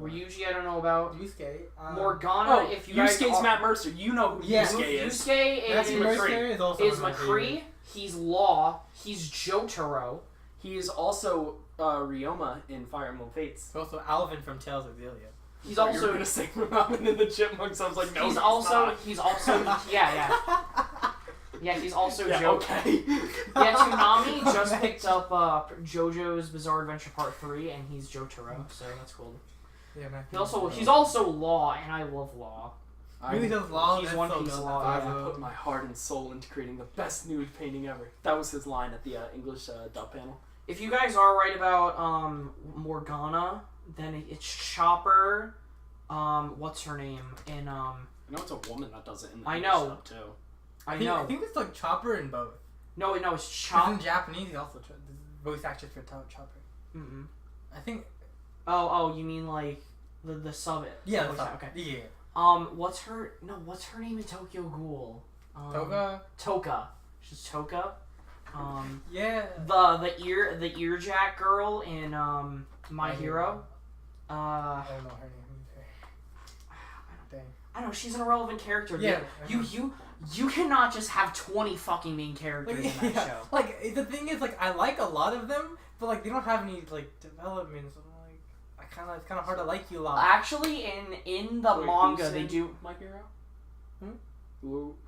Ryuji, I don't know about. Yusuke. Morgana, if you guys Yusuke's Matt Mercer. You know who Yusuke is. Yusuke is McCree. He's Law. He's Jotaro. He is also Ryoma in Fire Emblem Fates. He's also Alvin from Tales of Xillia. He's also... You were gonna say Alvin in the Chipmunks. I was like, no, he's also... Yeah. Yeah, he's also okay. Yeah, Toonami just picked up JoJo's Bizarre Adventure Part 3, and he's Jotaro, so that's cool. Yeah, man. He's also Law, and I love Law. Really does Law. He's One Piece Law. I put my heart and soul into creating the best nude painting ever. That was his line at the English dub panel. If you guys are right about Morgana, then it's Chopper. What's her name? And I know it's a woman that does it in the English dub too. I know. I think it's like Chopper in both. No, it's Chopper. In Japanese, he also voice actress for Chopper. I think. Oh, you mean like the sub? Yeah. Okay. Yeah. What's her name in Tokyo Ghoul? Toka. She's Toka. Yeah. The ear jack girl in My Hero. I don't know her name either. Dang. I don't know. She's an irrelevant character. Yeah. You cannot just have 20 fucking main characters in that show. Like the thing is, like I like a lot of them, but like they don't have any like developments. It's kind of hard to like you a lot. Actually, in the manga, they do. My Hero.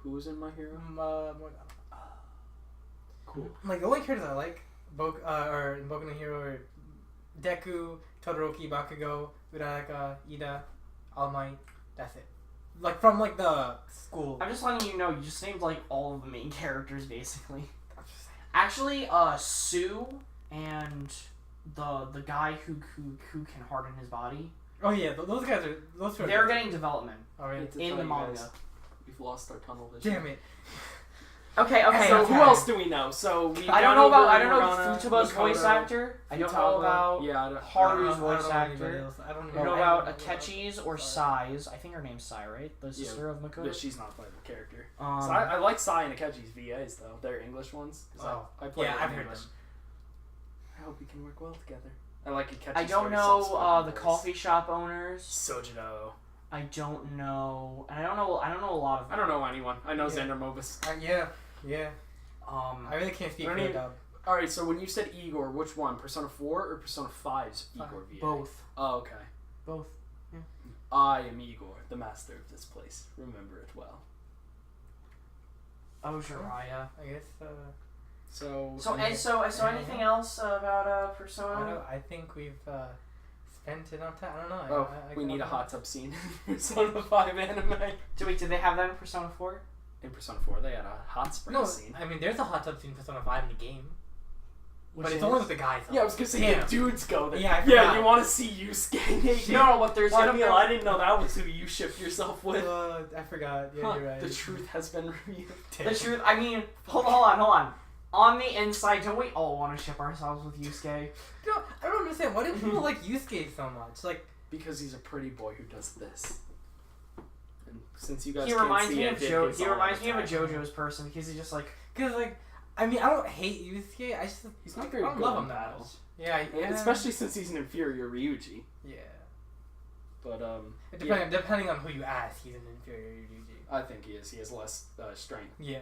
Who's in My Hero? Cool. Like the only characters I like, are in Boku no Hero are Deku, Todoroki, Bakugo, Uraraka, Ida, All Might. That's it. Like from like the school. I'm just letting you know. You just named like all of the main characters basically. Actually, Sue and the guy who can harden his body. Oh yeah, those guys are. They're getting development in the manga. We've lost our tunnel vision. Damn it. Okay. So who else do we know? So I don't know Futaba's voice actor. I don't know about Haru's voice actor. I don't know about Akechi's or Sai's. I think her name's Sai, right? The sister of Makoto. But she's not a playable character. So I like Sai and Akechi's VAs though. They're English ones. I play I've heard them. I hope we can work well together. I like Akechi's. I don't know the coffee shop owners. Sojiro. I don't know, and I don't know a lot of them. I don't know anyone. I know Xander Mobus. Yeah. I really can't speak for dub. Alright, so when you said Igor, which one? Persona 4 or Persona 5's Igor VA? Both. Oh, okay. Both. Yeah. I am Igor, the master of this place. Remember it well. Oh, Jiraiya. I guess. So anything else about Persona? I think we've spent enough time. I don't know. We need a hot tub scene in Persona 5 anime. Did they have that in Persona 4? In Persona 4, they had a hot spring scene. I mean, there's a hot tub scene in Persona 5 in the game. But it's is? only with the guys. Yeah, I was gonna say the dudes go there. Yeah, you want to see Yusuke naked? No, but there's gonna be. I didn't know that was who you shipped yourself with. I forgot. Yeah, you're right. The truth has been revealed. The truth. I mean, hold on. On the inside, don't we all want to ship ourselves with Yusuke? No, I don't understand. Why do people like Yusuke so much? Like, because he's a pretty boy who does this. And since you guys he reminds me of a JoJo's person because he's just like. I mean, I don't hate Yusuke. He's not very good. I don't love him that much. Yeah, especially since he's an inferior Ryuji. Yeah. But depending on who you ask, he's an inferior Ryuji. I think he is. He has less strength. Yeah.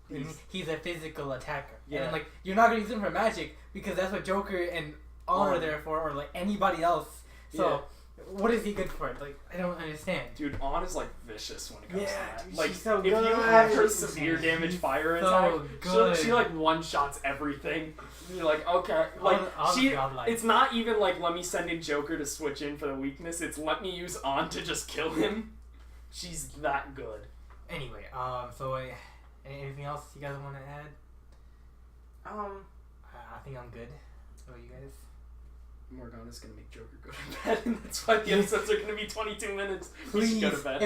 And he's a physical attacker. Yeah. And you're not gonna use him for magic because that's what Joker and Honor are there for, or anybody else. So. What is he good for? I don't understand. Dude, On is vicious when it comes to that. Dude, if she's so you have her severe damage fire attack, she one-shots everything. And you're like, okay. It's not even let me send in Joker to switch in for the weakness. It's let me use On to just kill him. She's that good. Anyway, anything else you guys want to add? I think I'm good. What about you guys? Morgana's gonna make Joker go to bed, and that's why the episodes are gonna be 22 minutes. Please, go to bed.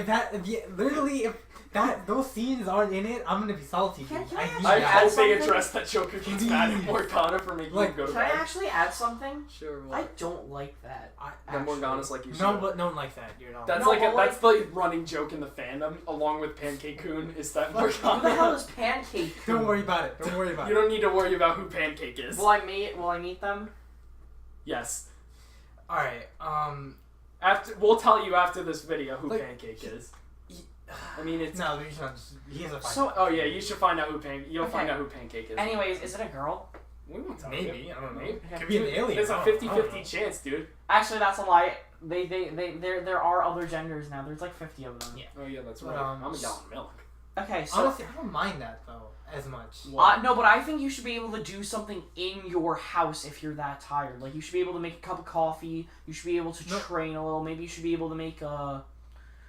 If those scenes aren't in it, I'm gonna be salty. I hope they address that Joker gets mad at Morgana for making him go to bed. Can I actually add something? Sure. I don't like that. That Morgana's you should. No, but no one likes that. You're not. That's that's the running joke in the fandom, along with Pancake-kun, is that Morgana. Who the hell is Pancake? Don't worry about it. You don't need to worry about who Pancake is. Will I meet them? Yes. All right. We'll tell you after this video who Pancake is. I mean, it's no. You should. He has a fight. Oh yeah, you should find out who Pancake. You'll find out who Pancake is. Anyways, is it a girl? We won't tell you. Maybe. I don't know. Maybe. Could be an alien. There's a 50-50 chance, dude. Actually, that's a lie. There are other genders now. There's 50 of them. Yeah. Oh yeah, that's right. I'm a gallon of milk. Okay, so honestly, I don't mind that though as much. No, but I think you should be able to do something in your house if you're that tired. You should be able to make a cup of coffee. You should be able to train a little. Maybe you should be able to make a.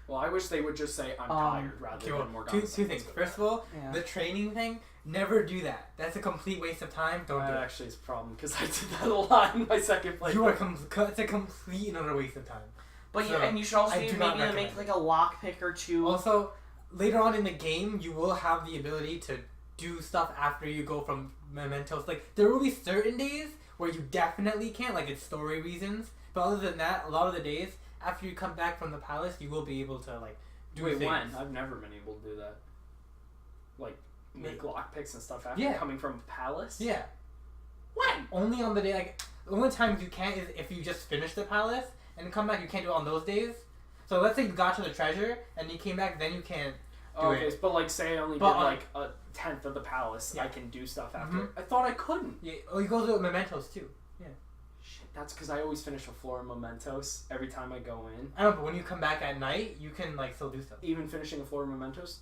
Well, I wish they would just say I'm tired rather than more. Two things. First of all, the training thing. Never do that. That's a complete waste of time. Don't do it. That actually is a problem because I did that a lot in my second playthrough. It's a complete and utter waste of time. But and you should also maybe make a lockpick or two. Also, later on in the game, you will have the ability to do stuff after you go from mementos. There will be certain days where you definitely can't, it's story reasons. But other than that, a lot of the days after you come back from the palace, you will be able to do things. When? I've never been able to do that. Make lockpicks and stuff after coming from palace. Yeah. When? Only on the day the only times you can't is if you just finish the palace and come back. You can't do it on those days. So let's say you got to the treasure and you came back, then you can't do it. But like say I only did like a 10th of the palace, I can do stuff after. I thought I couldn't. Yeah. Oh, you go to mementos too. Yeah. Shit, that's because I always finish a floor in mementos every time I go in. I know, but when you come back at night, you can like still do stuff. Even finishing a floor in mementos?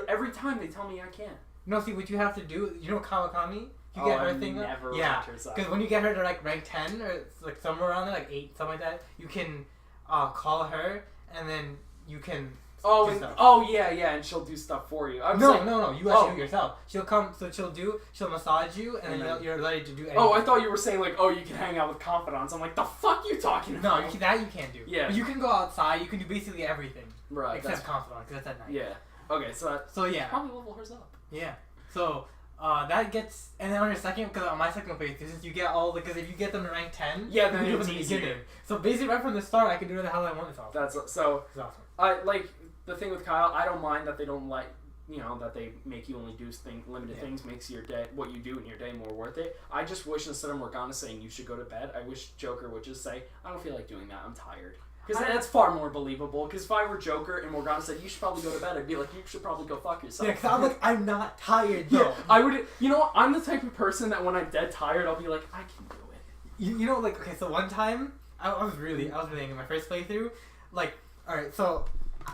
Every time they tell me I can't. No, see what you have to do. You know Kawakami? You get her thing up. Yeah, because when you get her to like rank 10 or like somewhere around there, like 8, something like that, you can call her and then you can. Yeah, and she'll do stuff for you. No, you actually do it yourself. She'll come, so she'll massage you, and then you're ready to do anything. Oh, I thought you were saying like, you can hang out with confidants. I'm like, the fuck you talking about? No, that you can't do. Yeah. But you can go outside, you can do basically everything. Right. Except confidant, because that's at night. Yeah. Okay, so yeah. Probably level hers up. Yeah. So, that gets, and then on your second, because on my second playthrough, since you get all, because if you get them to rank 10, yeah, then you it's do it easier. beginning. So basically right from the start, I can do whatever the hell I want. It's awesome. That's so. It's awesome. I like the thing with Kyle. I don't mind that they don't that they make you only do limited things makes your day, what you do in your day, more worth it. I just wish instead of Morgana saying you should go to bed, I wish Joker would just say I don't feel like doing that. I'm tired. Because that's far more believable. Because if I were Joker and Morgana said, you should probably go to bed, I'd be like, you should probably go fuck yourself. Yeah, because I'm like, I'm not tired, though. Yeah, I would, I'm the type of person that when I'm dead tired, I'll be like, I can do it. You know, like, okay, so one time, I was really in my first playthrough, like, alright, so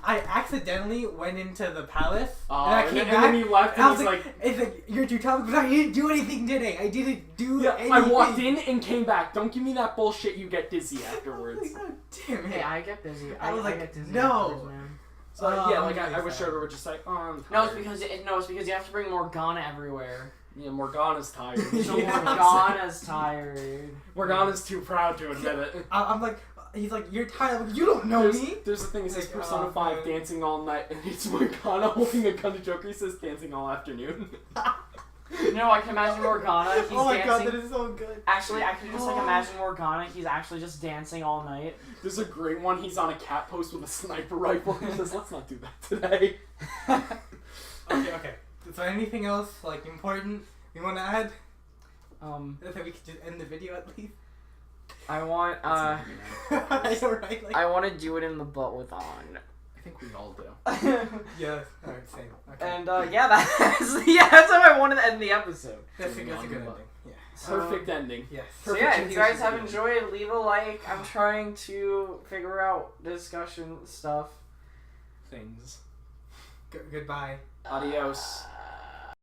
I accidentally went into the palace, and I came back, and then you left, and I was like, it's like, you're too tough, because I didn't do anything today. I didn't do anything. I walked in and came back. Don't give me that bullshit you get dizzy afterwards. Like, oh, damn it. Hey, I get busy. I was like, get dizzy no. afterwards, man. So, I wish Joker would just say, I'm tired. No, it's because you have to bring Morgana everywhere. Yeah, Morgana's tired. So Morgana's tired. Morgana's too proud to admit it. I'm like, he's like, you're tired. Like, you don't know me. There's the thing, it says Persona 5 dancing all night, and it's Morgana holding a gun to Joker. He says dancing all afternoon. No, I can imagine Morgana. He's oh my dancing. god, that is so good. Actually, I can just like imagine Morgana. He's actually just dancing all night. There's a great one. He's on a cat post with a sniper rifle. He says, "Let's not do that today." Okay. So anything else like important you want to add? I think we could just end the video at least. I want right, like, I want to do it in the butt with on. I think we all do. Yeah. Alright, same. Okay. And that's how I wanted to end the episode. That's a good ending. Yeah. Perfect ending. Yes. So yeah, if you guys have enjoyed, leave a like. I'm trying to figure out discussion stuff. Things. Goodbye. Adios.